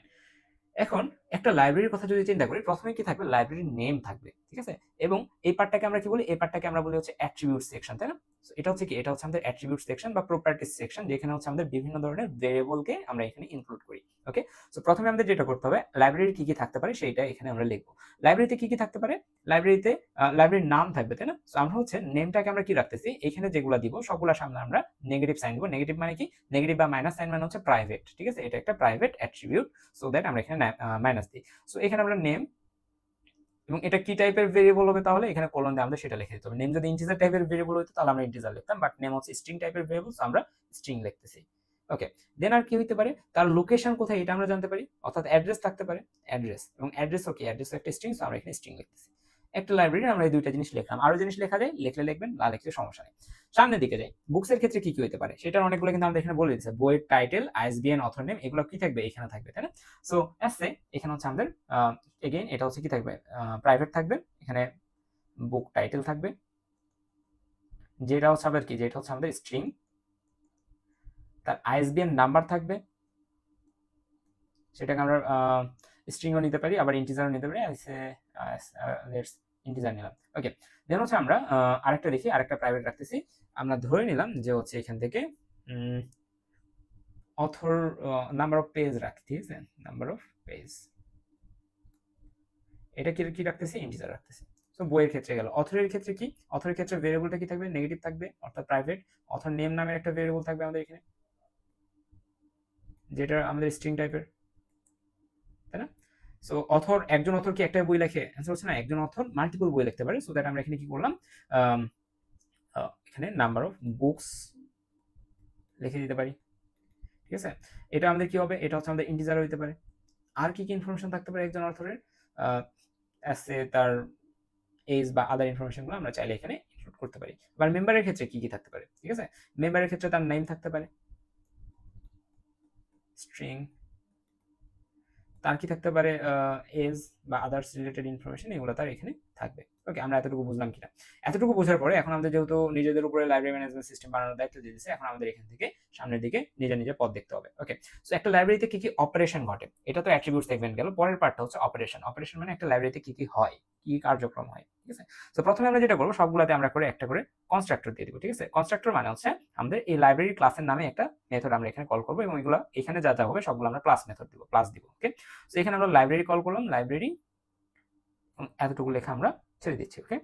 এখন একটা লাইব্রেরির কথা যদি চিন্তা করি, প্রথমে কি থাকবে, লাইব্রেরির নেম থাকবে, ঠিক আছে? এবং এই পার্টটাকে আমরা কি বলি, এই পার্টটাকে আমরা বলি হচ্ছে অ্যাট্রিবিউট সেকশন, তাই না? সো এটা হচ্ছে কি, এটা হচ্ছে আমাদের অ্যাট্রিবিউট সেকশন বা প্রপার্টিজ সেকশন, যেখানে হচ্ছে আমাদের বিভিন্ন ধরনের ভেরিয়েবলকে আমরা এখানে ইনক্লুড করি। ওকে, সো প্রথমে আমাদের যেটা করতে হবে, লাইব্রেরির কি কি থাকতে পারে সেইটা এখানে আমরা লিখবো। লাইব্রেরিতে কি কি থাকতে পারে, লাইব্রেরিতে লাইব্রেরির নাম থাকবে, তাই না? সো আমরা হচ্ছে নেমটাকে আমরা কি রাখতেছি, এখানে যেগুলো দিব সবগুলোর সামনে আমরা নেগেটিভ সাইন দিব। নেগেটিভ মানে কি, নেগেটিভ বা মাইনাস সাইন মানে হচ্ছে প্রাইভেট, ঠিক আছে? এটা একটা প্রাইভেট অ্যাট্রিবিউট, সো দ্যাট আমরা এখানে মাইনাস দিই। সো এখানে আমরা নেম, এবং এটা কি টাইপের ভেরিয়েবল হবে, তাহলে এখানে কোলন দিয়ে আমাদের সেটা লিখে দিতে হবে। নেম যদি ইন্টিজার টাইপের ভেরিয়েবল হতো তাহলে আমরা ইন্টিজার লিখতাম, বাট নেম হচ্ছে স্ট্রিং টাইপের ভেরিয়েবল, সো আমরা স্ট্রিং লিখতেছি। ওকে, দেন আর কি হইতে পারে, তার লোকেশন কোথায় এটা আমরা জানতে পারি, অর্থাৎ অ্যাড্রেস থাকতে পারে, অ্যাড্রেস, এবং অ্যাড্রেস ওকে, অ্যাড্রেস একটা স্ট্রিং, সো আমরা এখানে স্ট্রিং লিখতেছি। একটা লাইব্রেরি আমরা এই দুইটা জিনিস লিখলাম। আরো জিনিস লেখা যায়, লিখলে লিখবেন, না লিখলে সমস্যা নেই। সামনের দিকে যাই, বুকসের ক্ষেত্রে কি কি হতে পারে সেটার অনেকগুলো কিন্তু আমরা এখানে বলে দিচ্ছি। বইয়ের টাইটেল, আইএসবিএন, অথর নেম, এগুলো কি থাকবে, এখানে থাকবে, তাই না? সো এসে এখানে হচ্ছে আমাদের এগেইন এটা হচ্ছে কি থাকবে, প্রাইভেট থাকবে। এখানে বুক টাইটেল থাকবে, যেটা হচ্ছে আমাদের কি, যেটা হচ্ছে আমাদের স্ট্রিং। তার আইএসবিএন নাম্বার থাকবে, সেটাকে আমরা স্ট্রিংও নিতে পারি, আবার ইন্টিজারও নিতে পারি। লেটস ইন্টিজার নিলাম। ওকে, দেন হচ্ছে আমরা আরেকটা দেখি, আরেকটা প্রাইভেট রাখতেছি। আমরা ধরে নিলাম যে হচ্ছে এখান থেকে অথর নাম্বার অফ পেজ রাখি, ঠিক আছে? নাম্বার অফ পেজ, এটা কি রাখতেছি, ইন্টিজার রাখতেছি। সো বইয়ের ক্ষেত্রে গেল। অথরের ক্ষেত্রে কি, অথরের ক্ষেত্রে ভেরিয়েবলটা কি থাকবে, নেগেটিভ থাকবে, অর্থাৎ প্রাইভেট। অথর নেম নামের একটা ভেরিয়েবল থাকবে আমাদের এখানে, যেটা আমাদের স্ট্রিং টাইপের, তাই না? সো অথর, একজন অথর কি একটা বই লেখে, অ্যান্সার হচ্ছে না, একজন অথর মাল্টিপল বই লিখতে পারে। সো দ্যাট আমরা এখানে কি করলাম, এখানে নাম্বার অফ বুকস লিখে দিতে পারি, ঠিক আছে? এটা আমাদের কি হবে, এটা হচ্ছে আমাদের ইন্টিজার হইতে পারে। আর কি কি ইনফরমেশন থাকতে পারে একজন অথরের, এসে তার এজ বা আদার ইনফরমেশনগুলো আমরা চাইলে এখানে ইনক্লুড করতে পারি। আবার মেম্বারের ক্ষেত্রে কি কি থাকতে পারে, ঠিক আছে? মেম্বারের ক্ষেত্রে তার নেম থাকতে পারে, স্ট্রিং। তার কি থাকতে পারে, এজ বা আদার্স রিলেটেড ইনফরমেশন, এগুলো তার এখানে থাকবে। ওকে, আমরা এতটুকু বুঝলাম কিনা? এতটুকু বোঝার পরে এখন আমাদের যেহেতু নিজেদের উপরে লাইব্রেরি ম্যানেজমেন্ট সিস্টেম বানানোর দায়িত্ব দিয়ে দিয়েছে, এখন আমাদের এখান থেকে সামনের দিকে নিজে নিজে পথ দেখতে হবে। ওকে, সো একটা লাইব্রেরিতে কি কি অপারেশন ঘটে, এটা তো অ্যাট্রিবিউট সেগমেন্ট গেল। পরের পার্টটা হচ্ছে অপারেশন। অপারেশন মানে একটা লাইব্রেরিতে কি কি হয়, কি কার্যক্রম হয়, ঠিক আছে? তো প্রথমে আমরা যেটা করবো, সবগুলোতে আমরা করে একটা করে কনস্ট্রাক্টর দিয়ে দিব, ঠিক আছে? কনস্ট্রাক্টর মানে হচ্ছে আমাদের এই লাইব্রেরি ক্লাসের নামে একটা মেথড আমরা এখানে কল করবো, এবং এগুলো এখানে যা যা হবে সবগুলো আমরা ক্লাস মেথড দিব, ক্লাস দিব। ওকে, সো এখানে আমরা লাইব্রেরি কল করলাম, লাইব্রেরি এতটুকু লেখা আমরা ছেড়ে দিচ্ছি। ওকে,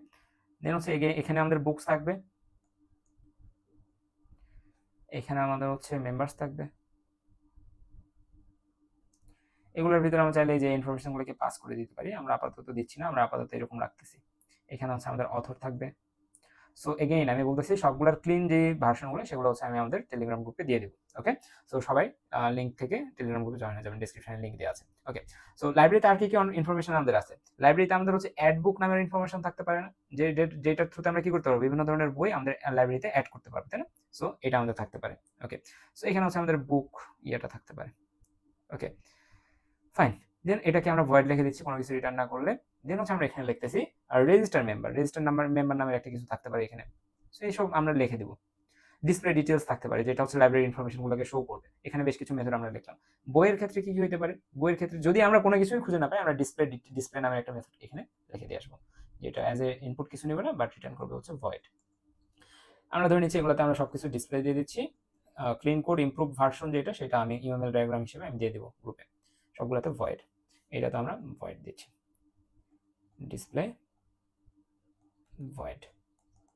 দেন হচ্ছে এখানে আমাদের বুকস থাকবে, এখানে আমাদের হচ্ছে মেম্বার্স থাকবে। এগুলোর ভিতরে আমরা চাইলে যে ইনফরমেশনগুলোকে পাস করে দিতে পারি, আমরা আপাতত দিচ্ছি না, আমরা আপাতত এরকম রাখতেছি। এখানে হচ্ছে আমাদের অথর থাকবে। সো এগেইন আমি বলতেছি সবগুলোর ক্লিন যে ভার্সনগুলো সেগুলো হচ্ছে আমি আমাদের টেলিগ্রাম গ্রুপে দিয়ে দেবো। ওকে, সো সবাই লিঙ্ক থেকে টেলিগ্রাম গ্রুপে জয়েন হয়ে যাবেন, ডিসক্রিপশনে লিঙ্ক দেওয়া আছে। ওকে, সো লাইব্রেরিতে আর কি কি ইনফরমেশন আমাদের আছে? লাইব্রেরিতে আমাদের হচ্ছে অ্যাড বুক নামের ইনফরমেশন থাকতে পারে না, যেটার থ্রুতে আমরা কি করতে পারবো, বিভিন্ন ধরনের বই আমাদের লাইব্রেরিতে অ্যাড করতে পারবো, তাই না? সো এটা আমাদের থাকতে পারে। ওকে, সো এখানে হচ্ছে আমাদের বুক ইয়েটা থাকতে পারে। ওকে, ফাইন। দেন এটাকে আমরা ভয়েড লিখে দিচ্ছি, কোনো কিছু রিটার্ন না করলে। দেন হচ্ছে আমরা এখানে লিখতেছি আর রেজিস্টার মেম্বার নামের একটা কিছু থাকতে পারে এখানে। সো এইসব আমরা লিখে দিব। ডিসপ্লে ডিটেলস থাকতে পারে, যেটা হচ্ছে লাইব্রেরি ইনফরমেশনগুলোকে শো করবে। এখানে বেশ কিছু মেথড আমরা লিখলাম। বইয়ের ক্ষেত্রে কি কি হতে পারে? বইয়ের ক্ষেত্রে যদি আমরা কোনো কিছুই খুঁজে না পাই, আমরা ডিসপ্লে নামের একটা মেথড এখানে লিখে দিয়ে আসবো, যেটা অ্যাজ এ ইনপুট কিছু নেবে না, বাট রিটার্ন করবে হচ্ছে ভয়েড। আমরা ধরে নিচ্ছি এগুলোতে আমরা সবকিছু ডিসপ্লে দিয়ে দিচ্ছি। ক্লিন কোড ইমপ্রুভ ভার্সন যেটা, সেটা আমি ইউএমএল ডায়াগ্রাম হিসেবে আমি দিয়ে দেবো গ্রুপে। সবগুলোতে ভয়েড, এটা তো আমরা ভয়েড দিচ্ছি, ডিসপ্লে ভয়েড।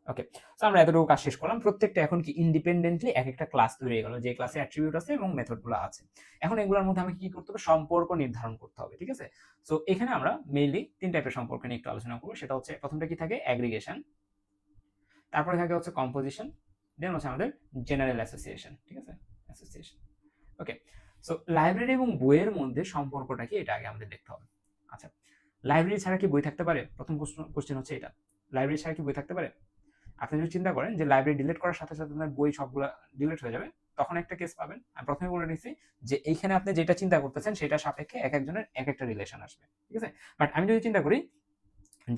ওকে, সো আমরা এতটুকু কাজ শেষ করলাম। প্রত্যেকটা এখন কি ইন্ডিপেন্ডেন্টলি এক একটা ক্লাস তৈরি হয়ে গেল, যে ক্লাসে অ্যাট্রিবিউট আছে এবং মেথডগুলো আছে। এখন এগুলোর মধ্যে আমাকে কি করতে হবে, সম্পর্ক নির্ধারণ করতে হবে, ঠিক আছে? সো এখানে আমরা মেইনলি 3 টাইপের সম্পর্ক নিয়ে একটু আলোচনা করবো। সেটা হচ্ছে প্রথমটা কি থাকে, অ্যাগ্রিগেশন, তারপরে থাকে হচ্ছে কম্পোজিশন, দেন হচ্ছে আমাদের জেনারেল অ্যাসোসিয়েশন, ঠিক আছে? অ্যাসোসিয়েশন। ওকে, সো লাইব্রেরি এবং বইয়ের মধ্যে সম্পর্কটা কি, এটা আগে আমাদের দেখতে হবে। আচ্ছা, লাইব্রেরি ছাড়া কি বই থাকতে পারে? প্রথম কোশ্চেন হচ্ছে এটা, লাইব্রেরি ছাড়া কি বই থাকতে পারে? আপনি যদি চিন্তা করেন যে লাইব্রেরি ডিলিট করার সাথে সাথে আপনার বই সবগুলো ডিলিট হয়ে যাবে, তখন একটা কেস পাবেন। আমি প্রথমে বলে নিচ্ছি যে এইখানে আপনি যেটা চিন্তা করতেছেন সেটা সাপেক্ষে এক একজনের এক একটা রিলেশন আসবে, ঠিক আছে? বাট আমি যদি চিন্তা করি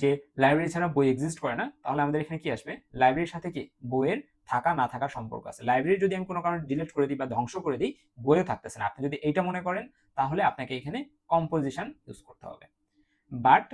যে লাইব্রেরি ছাড়া বই এক্সিস্ট করে না, তাহলে আমাদের এখানে কি আসবে, লাইব্রেরির সাথে কি বইয়ের থাকা না থাকার সম্পর্ক আছে। লাইব্রেরি যদি আমি কোনো কারণে ডিলিট করে দিই বা ধ্বংস করে দিই, বইও থাকতেছে না। আপনি যদি এইটা মনে করেন, তাহলে আপনাকে এখানে কম্পোজিশন ইউজ করতে হবে। But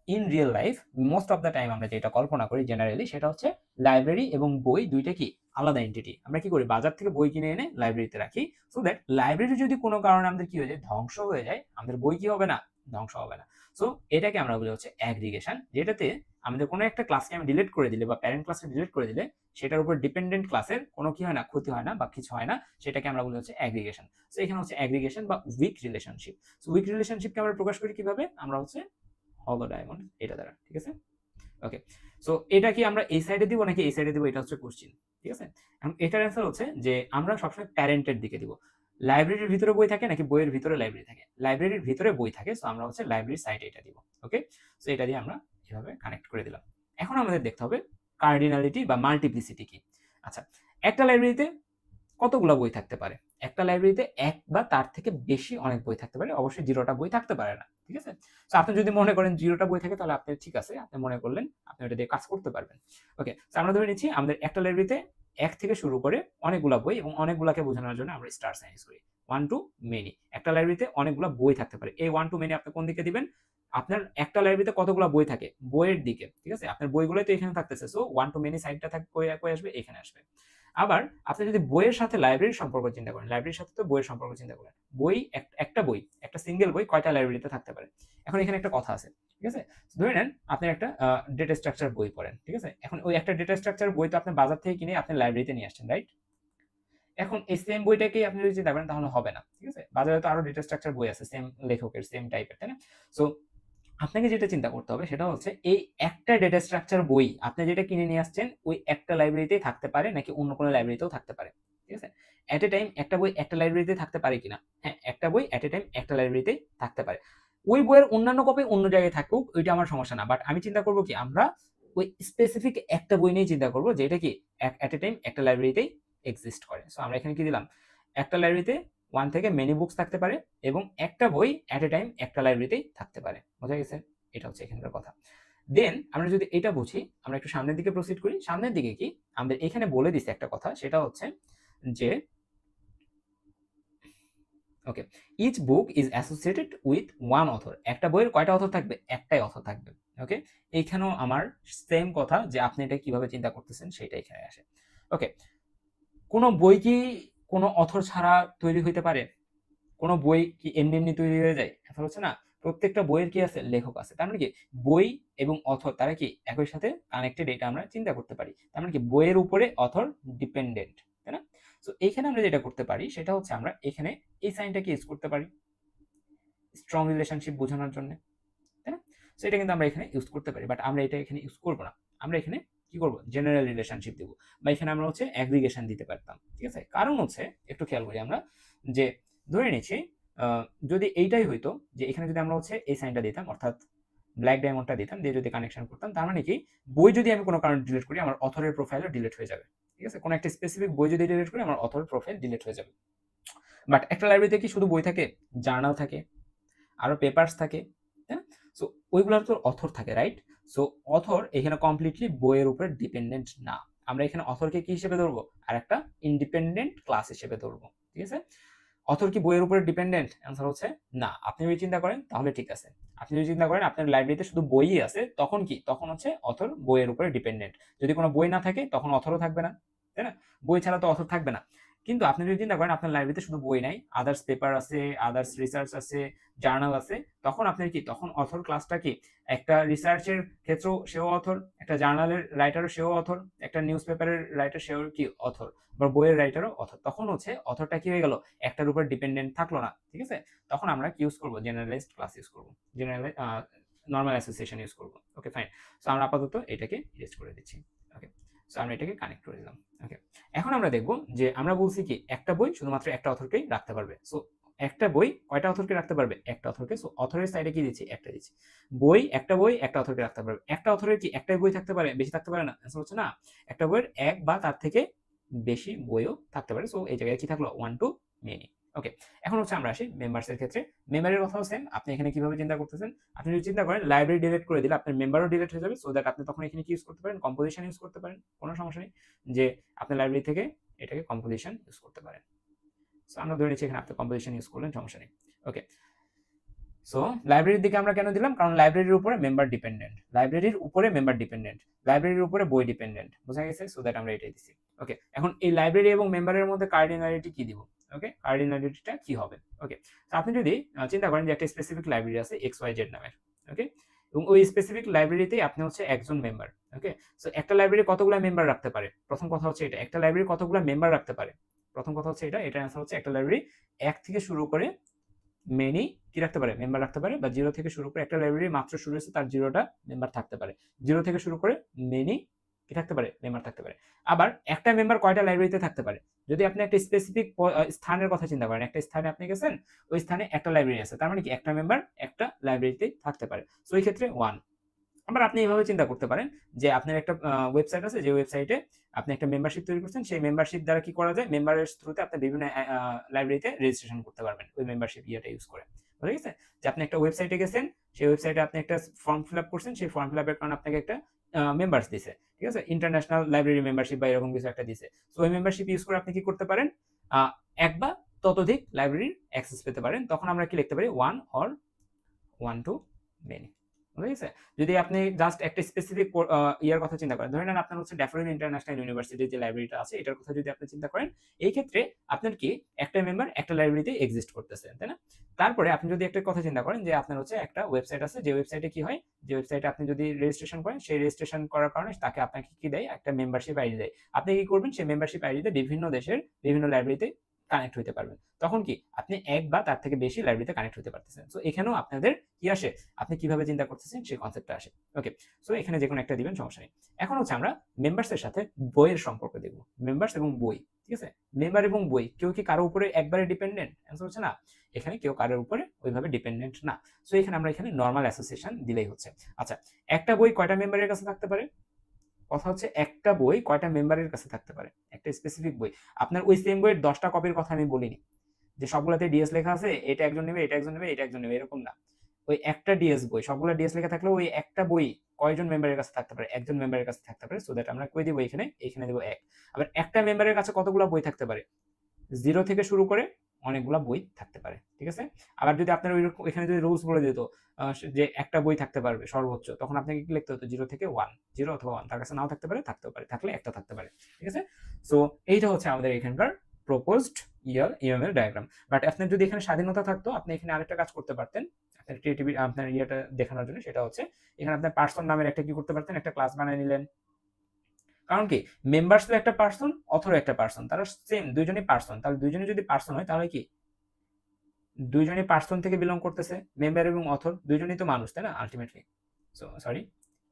in real life most of the time আমরা যেটা কল্পনা করি জেনারেলি, সেটা হচ্ছে লাইব্রেরি এবং বই দুইটা কি আলাদা এন্টিটি। আমরা কি করি, বাজার থেকে বই কিনে এনে লাইব্রেরিতে রাখি, সো দ্যাট লাইব্রেরি যদি কোনো কারণে আমাদের কি হয়ে যায়, ধ্বংস হয়ে যায়, আমাদের বই কি হবে না, ধ্বংস হবে না। সো এটাকে আমরা বলি হচ্ছে অ্যাগ্রিগেশন, যেটাতে আমাদের কোনো একটা ক্লাসকে আমি ডিলিট করে দিলে বা প্যারেন্ট ক্লাসকে ডিলিট করে দিলে, সেটার উপর ডিপেন্ডেন্ট ক্লাসের কোনো কি হয় না, ক্ষতি হয় না বা কিছু হয় না, সেটাকে আমরা বলি হচ্ছে অ্যাগ্রিগেশন। সো এখানে হচ্ছে অ্যাগ্রিগেশন বা উইক রিলেশনশিপ। সো উইক রিলেশনশিপকে আমরা প্রকাশ করি কিভাবে, আমরা হচ্ছে হলো ডায়মন্ড এটা দ্বারা, ঠিক আছে? ওকে, সো এটা কি আমরা এই সাইডে দিব নাকি এই সাইডে দিব, এটা হচ্ছে কোশ্চেন, ঠিক আছে? এখন এটার অ্যান্সার হচ্ছে যে আমরা সবসময় প্যারেন্টের দিকে দিব। লাইব্রেরির ভিতরে বই থাকে নাকি বইয়ের ভিতরে লাইব্রেরি থাকে? লাইব্রেরির ভিতরে বই থাকে, সো আমরা হচ্ছে লাইব্রেরির সাইডে এটা দিব। ওকে, সো এটা দিয়ে আমরা এভাবে কানেক্ট করে দিলাম। এখন আমাদের দেখতে হবে কার্ডিনালিটি বা মাল্টিপ্লিসিটি কি। আচ্ছা, একটা লাইব্রেরিতে কতগুলো বই থাকতে পারে? একটা লাইব্রেরিতে এক বা তার থেকে বেশি অনেক বই থাকতে পারে, অবশ্যই 0টা বই থাকতে পারে না, ঠিক আছে? তো আপনি যদি মনে করেন 0টা বই থাকে, তাহলে আপনি ঠিক আছে, আপনি মনে করলেন, আপনি ওটা দিয়ে কাজ করতে পারবেন। ওকে, তো আমরা ধরে নিচ্ছি আমাদের একটা লাইব্রেরিতে এক থেকে শুরু করে অনেকগুলা বই, এবং অনেকগুলাকে বোঝানোর জন্য আমরা স্টার সাইন ইউজ করি। 1 to many, একটা লাইব্রেরিতে অনেকগুলা বই থাকতে পারে। এই 1 to many আপনি কোন দিকে দিবেন? আপনার একটা লাইব্রেরিতে কতগুলা বই থাকে, বইয়ের দিকে, ঠিক আছে? আপনার বইগুলোই তো এখানে থাকতেছে, সো 1 to many সাইডটা থাকবে, কই আসবে, এখানে আসবে। আবার আপনি যদি বইয়ের সাথে লাইব্রেরির সম্পর্ক চিন্তা করেন, লাইব্রেরির সাথে তো বইয়ের সম্পর্ক চিন্তা করেন, বই একটা বই, একটা সিঙ্গেল বই কয়টা লাইব্রেরিতে থাকতে পারে? এখন এখানে একটা কথা আছে, ঠিক আছে? ধরে নেন আপনি একটা ডেটা স্ট্রাকচার বই পড়েন, ঠিক আছে? এখন ওই একটা ডেটা স্ট্রাকচার বই তো আপনি বাজার থেকে কিনে আপনি লাইব্রেরিতে নিয়ে আসছেন, রাইট? এখন এই সেম বইটাকে আপনি যদি চিন্তা করেন, তাহলে হবে না, ঠিক আছে? বাজারে তো আরো ডেটা স্ট্রাকচার বই আছে, সেম লেখকের, সেম টাইপের, তাই না? সো আপনাকে যেটা চিন্তা করতে হবে সেটা হচ্ছে এই একটা ডেটা স্ট্রাকচার বই আপনি যেটা কিনে নিয়ে আসছেন, ওই একটা লাইব্রেরিতেই থাকতে পারে নাকি অন্য কোনো লাইব্রেরিতেও থাকতে পারে, ঠিক আছে? এট এ টাইম একটা বই একটা লাইব্রেরিতে থাকতে পারে কিনা? হ্যাঁ, একটা বই এট এ টাইম একটা লাইব্রেরিতেই থাকতে পারে। ওই বইয়ের অন্যান্য কপি অন্য জায়গায় থাকুক, ওইটা আমার সমস্যা না, বাট আমি চিন্তা করবো কি, আমরা ওই স্পেসিফিক একটা বই নিয়ে চিন্তা করবো, যেটা কি এট এ টাইম একটা লাইব্রেরিতেই এক্সিস্ট করে। সো আমরা এখানে কি দিলাম, একটা লাইব্রেরিতে 1 থেকে মেনি বুকস থাকতে পারে, এবং একটা বই এট এ টাইম একটা লাইব্রেরিতেই থাকতে পারে। বোঝা গেছে? এটা হচ্ছে এখানকার কথা। দেন আমরা যদি এটা বুঝি, আমরা একটু সামনের দিকে প্রসিড করি। সামনের দিকে কি আমাদের এখানে বলে দিছে একটা কথা, সেটা হচ্ছে যে okay, each book is associated with one author. একটা বইয়ের কয়টা অথর থাকবে? একটাই অথর থাকবে। ওকে, এইখানেও আমার সেম কথা, যে আপনি এটা কিভাবে চিন্তা করতেছেন সেটা এখানে আসে। ওকে, কোনো বই কি কোনো অথর ছাড়া তৈরি হইতে পারে? কোনো বই কি এমনি এমনি তৈরি হয়ে যায়? এখন হচ্ছে না, প্রত্যেকটা বইয়ের কি আছে? লেখক আছে। তার মানে কি বই এবং অথর তারা কি একই সাথে কানেক্টেড, এটা আমরা চিন্তা করতে পারি। তার মানে কি বইয়ের উপরে অথর ডিপেন্ডেন্ট, তাই না? সো এইখানে আমরা যেটা করতে পারি সেটা হচ্ছে আমরা এখানে এই সাইনটাকে ইউজ করতে পারি স্ট্রং রিলেশনশিপ বোঝানোর জন্য, তাই না? সো এটা কিন্তু আমরা এখানে ইউজ করতে পারি, বাট আমরা এটা এখানে ইউজ করবো না। আমরা এখানে কি করবো? জেনারেল রিলেশনশিপ দেবো, বা এখানে আমরা হচ্ছে অ্যাগ্রিগেশন দিতে পারতাম। ঠিক আছে, কারণ হচ্ছে একটু খেয়াল করি আমরা, যে ধরে নিচ্ছি যদি এইটাই হইতো, যে এখানে যদি আমরা হচ্ছে এই সাইনটা দিতাম, অর্থাৎ ব্ল্যাক ডায়মন্ডটা দিতাম, দিয়ে যদি কানেকশন করতাম, তার মানে কি বই যদি আমি কোনো কারণে ডিলিট করি, আমার অথরের প্রোফাইলও ডিলিট হয়ে যাবে। ঠিক আছে, কোনো একটা স্পেসিফিক বই যদি ডিলিট করি, আমার অথরের প্রোফাইল ডিলিট হয়ে যাবে। বাট একটা লাইব্রেরিতে কি শুধু বই থাকে? জার্নাল থাকে, আরো পেপারস থাকে, তাই না? সো ওইগুলোর তো অথর থাকে, রাইট? সো অথর এখানে কমপ্লিটলি বইয়ের উপরে ডিপেন্ডেন্ট না। আমরা এখানে অথরকে কি হিসেবে ধরবো? আর একটা ইন্ডিপেন্ডেন্ট ক্লাস হিসেবে ধরবো। ঠিক আছে, অথর কি বইয়ের উপরে ডিপেন্ডেন্ট? অ্যান্সার হচ্ছে না। আপনি যদি চিন্তা করেন তাহলে ঠিক আছে। আপনি যদি চিন্তা করেন আপনার লাইব্রেরিতে শুধু বইই আছে, তখন কি? তখন হচ্ছে অথর বইয়ের উপরে ডিপেন্ডেন্ট। যদি কোনো বই না থাকে তখন অথরও থাকবে না, তাই না? বই ছাড়া তো অথর থাকবে না। কিন্তু আপনি যদি চিন্তা করেন আপনার লাইব্রেরিতে শুধু বই নাই, আদার্স পেপার আছে, আদার্স রিসার্চ আছে, জার্নাল আছে, তখন আপনার কি? তখন অথর ক্লাসটা কি? একটা রিসার্চের ক্ষেত্রেও সেও অথর, একটা জার্নালের রাইটারও সেও অথর, একটা নিউজ পেপারের রাইটার সেও কি? অথর, বা বইয়ের রাইটারও অথর। তখন হচ্ছে অথরটা কি হয়ে গেল? একটার উপর ডিপেন্ডেন্ট থাকলো না। ঠিক আছে, তখন আমরা কি ইউজ করবো? জেনারেলাইজড ক্লাস ইউজ করবো, জেনারেল নর্মাল অ্যাসোসিয়েশন ইউজ করবো। Okay fine. সো আমরা আপাতত এটাকে ইরেজ করে দিচ্ছি। ওকে, সো আমরা এটাকে কানেক্ট করে দিলাম। ওকে, এখন আমরা দেখবো যে আমরা বলছি কি একটা বই শুধুমাত্র একটা অথরকেই রাখতে পারবে। সো একটা বই কয়টা অথরকে রাখতে পারবে? একটা অথরকে। সো অথরের সাইডে কি দিচ্ছি? একটা দিচ্ছি। বই একটা অথরকে রাখতে পারবে। একটা অথরের কি একটাই বই থাকতে পারে? বেশি থাকতে পারে না? অ্যান্সার হচ্ছে না। একটা বইয়ের এক বা তার থেকে বেশি বইও থাকতে পারে। সো এই জায়গায় কি থাকলো? One to many. ওকে, এখন হচ্ছে আমরা আসি মেম্বার্সের ক্ষেত্রে। মেম্বারের কথাও সেম। আপনি এখানে কিভাবে চিন্তা করতেছেন? আপনি যদি চিন্তা করেন লাইব্রেরি ডিলিট করে দিলে আপনার মেম্বারও ডিলিট হয়ে যাবে, সো দ্যাট আপনি তখন এখানে কি ইউজ করতে পারেন? কম্পোজিশন ইউজ করতে পারেন, কোনো সমস্যা নেই। যে আপনার লাইব্রেরি থেকে এটাকে কম্পোজিশন ইউজ করতে পারেন। সো আমরা ধরে নিচ্ছি এখানে আপনি কম্পোজিশন ইউজ করলেন, সমস্যা নেই। ওকে, সো লাইব্রেরির দিকে আমরা কেন দিলাম? কারণ লাইব্রেরির উপরে মেম্বার ডিপেন্ডেন্ট, লাইব্রেরির উপরে মেম্বার ডিপেন্ডেন্ট, লাইব্রেরির উপরে বই ডিপেন্ডেন্ট, বোঝা গেছে? সো দ্যাট আমরা এটাই দিছি। ওকে, এখন এই লাইব্রেরি এবং মেম্বারের মধ্যে কার্ডিনালিটি কি দিব? ওকে, কার্ডিনালিটিটা কি হবে? ওকে, তো আপনি যদি চিন্তা করেন যে একটা স্পেসিফিক লাইব্রেরি আছে XYZ নামের, ওকে, এবং ওই স্পেসিফিক লাইব্রেরিতে আপনি হচ্ছে একজন মেম্বার। ওকে, সো একটা লাইব্রেরি কতগুলো মেম্বার রাখতে পারে? প্রথম কথা হচ্ছে এটা, একটা লাইব্রেরি কতগুলো মেম্বার রাখতে পারে? প্রথম কথা হচ্ছে এটা, এটার অ্যান্সার হচ্ছে একটা লাইব্রেরি এক থেকে শুরু করে মেনি কি রাখতে পারে? মেম্বার রাখতে পারে, বা জিরো থেকে শুরু করে একটা লাইব্রেরি মাত্র শুরু হয়েছে তার জিরোটা মেম্বার থাকতে পারে। জিরো থেকে শুরু করে মেনি কি থাকতে পারে? মেম্বার থাকতে পারে। আবার একটা মেম্বার কয়টা লাইব্রেরিতে থাকতে পারে? যদি আপনি একটা স্পেসিফিক স্থানের কথা চিন্তা করেন, একটা স্থানে আপনি গেছেন, ওই স্থানে একটা লাইব্রেরি আছে, তার মানে কি একটা মেম্বার একটা লাইব্রেরিতে থাকতে পারে। সো এই ক্ষেত্রে ওয়ান। আবার আপনি এইভাবে চিন্তা করতে পারেন যে আপনার একটা ওয়েবসাইট আছে, যে ওয়েবসাইটে আপনি একটা মেম্বারশিপ তৈরি করছেন, সেই মেম্বারশিপ দ্বারা কি করা যায়? মেম্বারের থ্রুতে আপনি বিভিন্ন লাইব্রেরিতে রেজিস্ট্রেশন করতে পারবেন ওই মেম্বারশিপ ইয়েটা ইউজ করে। বুঝা গেছে? যে আপনি একটা ওয়েবসাইটে গেছেন, সেই ওয়েবসাইটে আপনি একটা ফর্ম ফিল আপ করছেন, সেই ফর্ম ফিল আপের কারণে আপনাকে একটা মেম্বার্স দিছে, ঠিক আছে, ইন্টারন্যাশনাল লাইব্রেরি মেম্বারশিপ বা এরকম কিছু একটা দিছে। সো ওই মেম্বারশিপ ইউজ করে আপনি কি করতে পারেন? এক বা ততোধিক লাইব্রেরির অ্যাক্সেস পেতে পারেন। তখন আমরা কি লিখতে পারি? One or one to many. বুঝা গেছে? যদি আপনি জাস্ট একটা স্পেসিফিক ইয়ার কথা চিন্তা করেন, ধরে নেন আপনার হচ্ছে ড্যাফোডিল ইন্টারন্যাশনাল ইউনিভার্সিটির যে লাইব্রেরিটা আছে, এটার কথা যদি আপনি চিন্তা করেন, এই ক্ষেত্রে আপনার কি একটা মেম্বার একটা লাইব্রেরিতে এক্সিস্ট করতেছে, তাই না? তারপরে আপনি যদি একটা কথা চিন্তা করেন যে আপনার হচ্ছে একটা ওয়েবসাইট আছে, যে ওয়েবসাইটে কি হয়, যে ওয়েবসাইটে আপনি যদি রেজিস্ট্রেশন করেন, সেই রেজিস্ট্রেশন করার কারণে তাকে আপনাকে কি দেয়? একটা মেম্বারশিপ আইডি দেয়। আপনি কি করবেন? সেই মেম্বারশিপ আইডিতে বিভিন্ন দেশের বিভিন্ন লাইব্রেরিতে কানেক্ট হইতে পারবেন। তখন কি আপনি এক বা তার থেকে বেশি লাইব্রেরিতে কানেক্ট হতে পারতেছেন। সো এখানেও আপনাদের কি আসে? আপনি কিভাবে চিন্তা করতেছেন সেই কনসেপ্টটা আসে। ওকে, সো এখানে যে কোনো একটা দিবেন, সমস্যা নেই। এখন হচ্ছে আমরা মেম্বার্সের সাথে বইয়ের সম্পর্ক দেখব। মেম্বার্স এবং বই, ঠিক আছে? মেম্বার এবং বই কেউ কি কারো উপরে একবারে ডিপেন্ডেন্ট? অ্যান্সার হচ্ছে না। এখানে কেউ কারোর উপরে ওইভাবে ডিপেন্ডেন্ট না। সো এখানে আমরা এখানে নরমাল অ্যাসোসিয়েশন দিলেই হচ্ছে। আচ্ছা, একটা বই কয়টা মেম্বারের কাছে থাকতে পারে? কথা হচ্ছে একটা বই কয়টা মেম্বারের কাছে থাকতে পারে? একটা স্পেসিফিক বই। আপনার ওই সেম বইয়ের 10টা কপির কথা আমি বলিনি, যে সবগুলাতে ডিএস লেখা আছে, এটা একজন নেবে, এটা একজন নেবে, এটা একজন নেবে, এরকম না। ওই একটা ডিএস বই, সবগুলা ডিএস লেখা থাকলেও ওই একটা বই কয়জন মেম্বারের কাছে থাকতে পারে, একজন মেম্বারের কাছে থাকতে পারে, সো দ্যাট আমরা কই দিব এখানে দিব 1। আবার একটা মেম্বারের কাছে কতগুলো বই থাকতে পারে, 0 থেকে শুরু করে অনেকগুলা বই থাকতে পারে, ঠিক আছে। আবার যদি আপনার এখানে যদি রুলস বলে দিত যে একটা বই থাকতে পারবে সর্বোচ্চ, তখন আপনাকে কি লিখতে হতো 0 থেকে 1, 0 অথবা 1, তার কাছে নাও থাকতে পারে, থাকতেও পারে, থাকলে একটা থাকতে পারে, ঠিক আছে। সো এইটা হচ্ছে আমাদের এখানকার প্রপোজড ইউএমএল ডায়াগ্রাম। বাট আপনার যদি এখানে স্বাধীনতা থাকতো, আপনি এখানে আরেকটা কাজ করতে পারতেন আপনার ক্রিয়েটিভিটি, আপনার ইয়েটা দেখানোর জন্য। সেটা হচ্ছে এখানে আপনার পার্সন নামের একটা কি করতে পারতেন, একটা ক্লাস বানিয়ে নিলেন। কারণ কি, মেম্বার্স তো একটা পার্সন, অথর একটা পার্সন, তারা সেম দুইজনই পার্সন। তাহলে দুইজনে যদি পার্সন হয় তাহলে কি দুইজনই পার্সন থেকে বিলং করতেছে, মেম্বার এবং অথর দুইজনই তো মানুষ, তাই না আলটিমেটলি। সো সরি,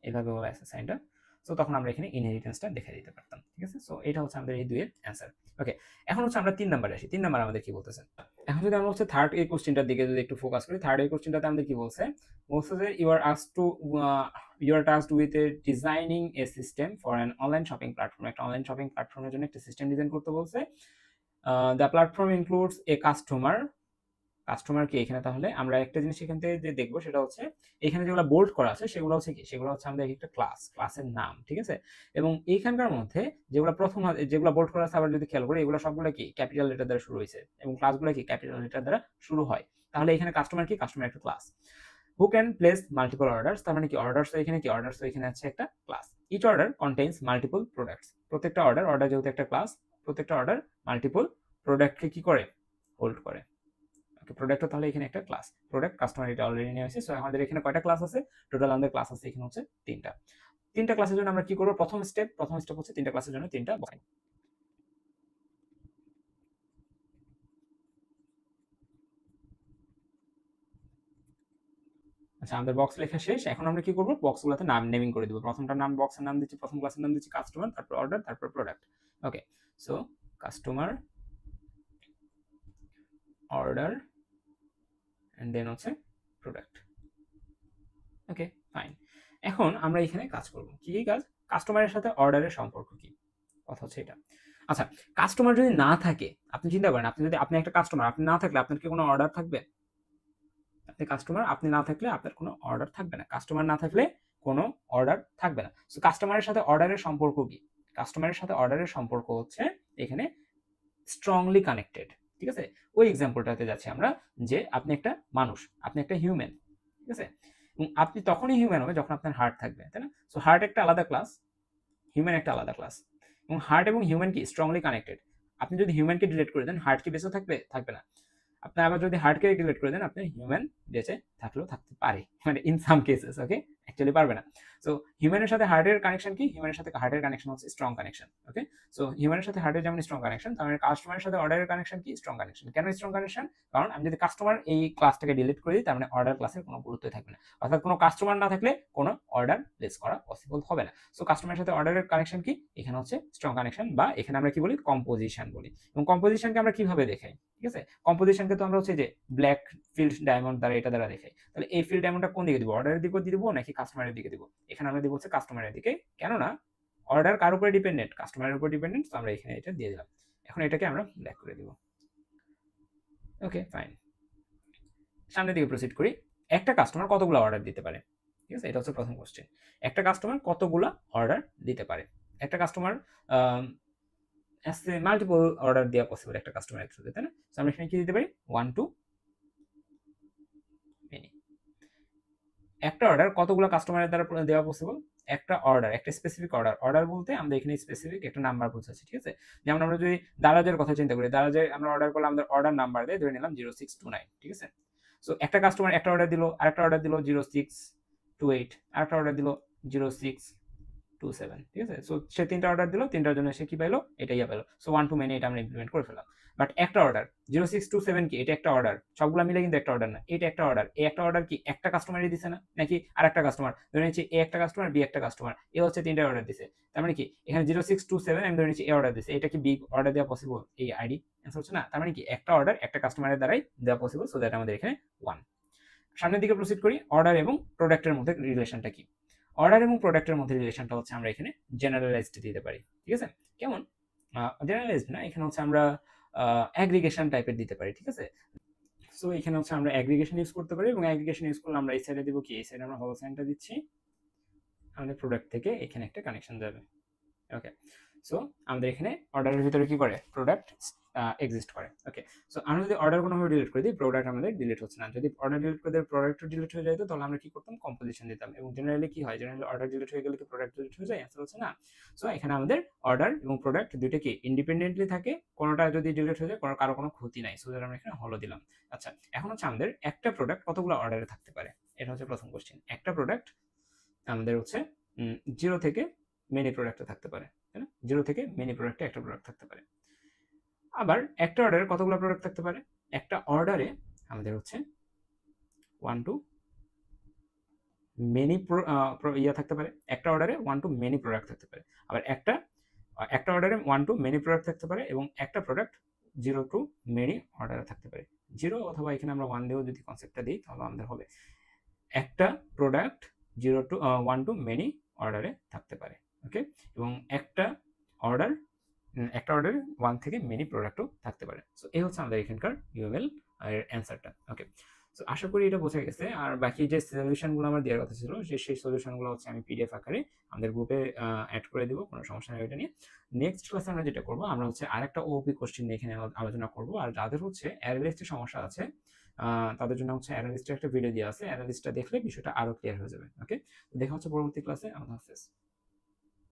এভাবে হবে সাইনটা। সো তখন আমরা এখানে ইনহেরিটেন্সটা দেখে দিতে পারতাম, ঠিক আছে। সো এটা হচ্ছে আমাদের এই দুইয়ের অ্যান্সার। ওকে, এখন হচ্ছে আমরা 3 নাম্বারে আসি। 3 নাম্বার আমাদের কি বলতেছে, এখন যদি আমরা হচ্ছে থার্ড এই কোশ্চেনটার দিকে যদি একটু ফোকাস করি, থার্ড এই কোশ্চেনটাতে আমাদের কি বলছে যে you are tasked with a designing a system for an online shopping platform. একটা অনলাইন শপিং প্ল্যাটফর্মের জন্য একটা সিস্টেম ডিজাইন করতে বলছে। The platform includes a customer কি, এখানে তাহলে আমরা একটা জিনিস এখান থেকে যে দেখবো সেটা হচ্ছে এখানে যেগুলো বোল্ড করা আছে সেগুলো হচ্ছে কি, সেগুলো হচ্ছে আমাদের একটা ক্লাসের নাম, ঠিক আছে। এবং এইখানকার মধ্যে যেগুলো প্রথম যেগুলো বোল্ড করা আছে, আবার যদি খেয়াল করি এগুলো সবগুলো কি ক্যাপিটাল লেটার দ্বারা শুরু হয়েছে এবং ক্লাসগুলো কি ক্যাপিটাল লেটার দ্বারা শুরু হয়। তাহলে এখানে কাস্টমার কি, কাস্টমার একটা class. Who can place multiple orders, তার মানে কি অর্ডার্স, এখানে কি অর্ডার্স, এখানে আছে একটা class. Each order contains multiple products, প্রত্যেকটা অর্ডার যেহেতু একটা ক্লাস, প্রত্যেকটা অর্ডার মাল্টিপল প্রোডাক্টকে কি করে, হোল্ড করে। প্রোডাক্ট তাহলে এখানে একটা ক্লাস, প্রোডাক্ট কাস্টমার এটা অলরেডি নেওয়া হয়েছে। সো আমাদের এখানে কয়টা ক্লাস আছে, টোটাল আমাদের ক্লাস আছে এখানে হচ্ছে 3টা ক্লাসের জন্য আমরা কি করব, প্রথম স্টেপ হচ্ছে 3টা ক্লাসের জন্য 3টা বক্স। আচ্ছা, আমাদের বক্স লেখা শেষ। এখন আমরা কি করব, বক্সগুলোতে নাম নেমিং করে দিব। প্রথমটার নাম, বক্সের নাম দিচ্ছি, প্রথম ক্লাসের নাম দিচ্ছি কাস্টমার, তারপর অর্ডার, তারপর product. Okay, so customer, order and then হচ্ছে প্রোডাক্ট। ওকে, ফাইন। এখন আমরা এখানে কাজ করব, কি কাজ, কাস্টমারের সাথে অর্ডারের সম্পর্ক কি, কথা হচ্ছে এটা। আচ্ছা, কাস্টমার যদি না থাকে, আপনি চিন্তা করেন, আপনি একটা কাস্টমার, আপনি না থাকলে আপনার কি কোনো অর্ডার থাকবে? আপনি কাস্টমার, আপনি না থাকলে আপনার কোনো অর্ডার থাকবে না। কাস্টমার না থাকলে কোনো অর্ডার থাকবে না। সো কাস্টমারের সাথে অর্ডারের সম্পর্ক কি, কাস্টমারের সাথে অর্ডারের সম্পর্ক হচ্ছে এখানে স্ট্রংলি কানেক্টেড, ঠিক আছে। ওই এক্সাম্পলটাতে যাচ্ছি আমরা, যে আপনি একটা মানুষ, আপনি একটা হিউম্যান, ঠিক আছে। এবং আপনি তখনই হিউম্যান হবে যখন আপনার হার্ট থাকবে, তাই না। সো হার্ট একটা আলাদা ক্লাস, হিউম্যান একটা আলাদা ক্লাস, এবং হার্ট এবং হিউম্যান কি স্ট্রংলি কানেক্টেড। আপনি যদি হিউম্যানকে ডিলিট করে দেন, হার্ট কি বেঁচে থাকবে? থাকবে না। আপনি আবার যদি হার্টকে ডিলিট করে দেন, আপনি হিউম্যান বেঁচে থাকলেও থাকতে পারে, মানে in some cases, okay, actually পারবে না। সো হিউম্যানের সাথে হার্টের কানেকশন কি, হিউম্যানের সাথে হার্টের কানেকশন হচ্ছে স্ট্রং কানেকশন, ওকে। সো হিউম্যানের সাথে হার্টের যেমন স্ট্রং কানেকশন, তার মানে কাস্টমারের সাথে অর্ডারের কানেকশন কি, স্ট্রং কানেকশন। কেন স্ট্রং কানেকশন? কারণ আমি যদি কাস্টমার এই ক্লাসটাকে ডিলিট করে দিই, তার মানে অর্ডার ক্লাসের কোনো গুরুত্বই থাকবে না। অর্থাৎ কোনো কাস্টমার না থাকলে কোনো অর্ডার প্লেস করা পসিবল হবে না। সো কাস্টমারের সাথে অর্ডারের কানেকশন কি, এখানে হচ্ছে স্ট্রং কানেকশন, বা এখানে আমরা কি বলি, কম্পোজিশন বলি। এবং কম্পোজিশনকে আমরা কিভাবে দেখাই, ঠিক আছে। কম্পোজিশনকে তো আমরা হচ্ছে যে ব্ল্যাক ফিল্ড ডায়মন্ড দ্বারা, এটা দ্বারা দেখাই। তাহলে এই ফিল্ড ডায়মন্ডটা কোন দিকে দিব, অর্ডারের দিকে দিব নাকি কাস্টমারের দিকে দিব? এখানে আমরা দিব হচ্ছে কাস্টমারের দিকে, কেননা অর্ডার কার উপরে ডিপেন্ডেন্ট, কাস্টমারের উপর ডিপেন্ডেন্ট। তো আমরা এখানে এটা দিয়ে দিলাম। এখন এটাকে আমরা ব্ল্যাক করে দিব। ওকে, ফাইন। সামনের দিকে প্রসিড করি। একটা কাস্টমার কতগুলো অর্ডার দিতে পারে, ঠিক আছে, এটা হচ্ছে প্রথম কোশ্চেন। একটা কাস্টমার কতগুলো অর্ডার দিতে পারে? একটা কাস্টমার মাল্টিপল অর্ডার দেওয়া পসিবল একটা কাস্টমারের থ্রুতে, তাই না। আমরা এখানে কি দিতে পারি, 1 to many। একটা অর্ডার কতগুলো কাস্টমারের দ্বারা দেওয়া পসিবল? একটা অর্ডার, একটা স্পেসিফিক অর্ডার বলতে আমরা এখানে স্পেসিফিক একটা নাম্বার বোঝাচ্ছি, ঠিক আছে। যেমন আমরা যদি দারাজের কথা চিন্তা করি, দারাজে আমরা অর্ডার করলে আমাদের অর্ডার নাম্বার দিয়ে ধরে নিলাম 0629, ঠিক আছে। সো একটা কাস্টমার একটা অর্ডার দিল, আরেকটা অর্ডার দিল 0628, আরেকটা অর্ডার দিল 0627, ঠিক আছে। সো সে 3টা অর্ডার দিল, 3টার জন্য সে কি পাইলো, এটাই পেলো। সো 1 to many এটা আমরা ইমপ্লিমেন্ট করে ফেললাম। বাট একটা অর্ডার 0627 কি, এটা একটা অর্ডার, সবগুলো মিলে কিন্তু একটা অর্ডার না, এটা একটা অর্ডার। এই একটা অর্ডার কি একটা কাস্টমারই দিছে না, নাকি আরেকটা কাস্টমার, ধরে নিচ্ছি এ একটা কাস্টমার, বি একটা কাস্টমার, এ হচ্ছে 3টা অর্ডার দিছে। তার মানে কি এখানে 0627 আমি ধরে নিচ্ছি এ অর্ডার দিছে, এটা কি বি অর্ডার দেওয়া পসিবল? এই আইডি অ্যান্সার হচ্ছে না। তার মানে কি একটা অর্ডার একটা কাস্টমারের দ্বারাই দেওয়া পসিবল। সো দ্যাট আমাদের এখানে 1। সামনের দিকে প্রসিড করি। অর্ডার এবং প্রোডাক্টের মধ্যে রিলেশনটা কি? অর্ডার এবং প্রোডাক্টের মধ্যে রিলেশনটা হচ্ছে আমরা এখানে জেনারেলাইজড দিতে পারি, ঠিক আছে। কেমন? জেনারেলাইজড না, এখানে হচ্ছে আমরা অ্যাগ্রিগেশন টাইপের দিতে পারি, ঠিক আছে। সো এখানে হচ্ছে আমরা অ্যাগ্রিগেশন ইউজ করতে পারি, এবং অ্যাগ্রিগেশন ইউজ করলে আমরা এই সাইডে দিব কি, এই সাইডে আমরা হোল সাইনটা দিচ্ছি, আমাদের প্রোডাক্ট থেকে এখানে একটা কানেকশন যাবে। ওকে, সো আমাদের এখানে অর্ডারের ভিতরে কি করে, প্রোডাক্ট এক্সিস্ট করে। ওকে, সো আমরা যদি অর্ডার কোনোভাবে ডিলিট করে দিই, প্রোডাক্ট আমাদের ডিলিট হচ্ছে না। যদি অর্ডার ডিলিট করে দিই, প্রোডাক্টও ডিলিট হয়ে যেত, তাহলে আমরা কি করতাম, কম্পোজিশন দিতাম। এবং জেনারেলি কি হয়, জেনারেলি অর্ডার ডিলিট হয়ে গেলে কি প্রোডাক্ট ডিলিট হয়ে যায়, অ্যান্সার হচ্ছে না। সো এখানে আমাদের অর্ডার এবং প্রোডাক্ট দুইটা কি ইন্ডিপেন্ডেন্টলি থাকে, কোনোটা যদি ডিলিট হয়ে যায় কারো কোনো ক্ষতি নাই। সো আমরা এখানে হলো দিলাম। আচ্ছা, এখন হচ্ছে আমাদের একটা প্রোডাক্ট কতগুলো অর্ডারে থাকতে পারে, এটা হচ্ছে প্রথম কোশ্চেন। একটা প্রোডাক্ট আমাদের হচ্ছে 0 থেকে মেনি প্রোডাক্টে থাকতে পারে, তাই না? 0 থেকে মেনি প্রোডাক্টে একটা প্রোডাক্ট থাকতে পারে। আবার একটা অর্ডারে কতগুলো প্রোডাক্ট থাকতে পারে, একটা অর্ডারে আমাদের হচ্ছে 1 টু মেনি থাকতে পারে, একটা অর্ডারে 1 টু মেনি প্রোডাক্ট থাকতে পারে। আবার একটা অর্ডারে 1 টু মেনি প্রোডাক্ট থাকতে পারে, এবং একটা প্রোডাক্ট 0 টু মেনি অর্ডারে থাকতে পারে। 0 অথবা এখানে আমরা 1 দিয়েও যদি কনসেপ্টটা দিই, তাহলে আমাদের হবে একটা প্রোডাক্ট 1 টু মেনি অর্ডারে থাকতে পারে। ওকে, এবং একটা অর্ডারে 1 থেকে মেনি প্রোডাক্টও থাকতে পারে। সো এই হচ্ছে আমাদের এখানকার ইউএমএল এর অ্যান্সারটা। ওকে, সো আশা করি এটা বোঝা গেছে। আর বাকি যে সলিউশনগুলো আমার দেওয়ার কথা ছিল, সেই সলিউশনগুলো হচ্ছে আমি পিডিএফ আকারে আমাদের গ্রুপে অ্যাড করে দেবো, কোনো সমস্যা নেই এটা নিয়ে। নেক্সট ক্লাসে আমরা যেটা করবো, আমরা হচ্ছে আরেকটা ওপি কোশ্চেন নিয়ে এখানে আলোচনা করবো। আর যাদের হচ্ছে অ্যারে সমস্যা আছে, তাদের জন্য হচ্ছে অ্যারে লিস্টের একটা ভিডিও দেওয়া আছে, অ্যারে লিস্টটা দেখলে বিষয়টা আরো ক্লিয়ার হয়ে যাবে। ওকে, দেখা হচ্ছে পরবর্তী ক্লাসে। আল্লাহ হাফেজ।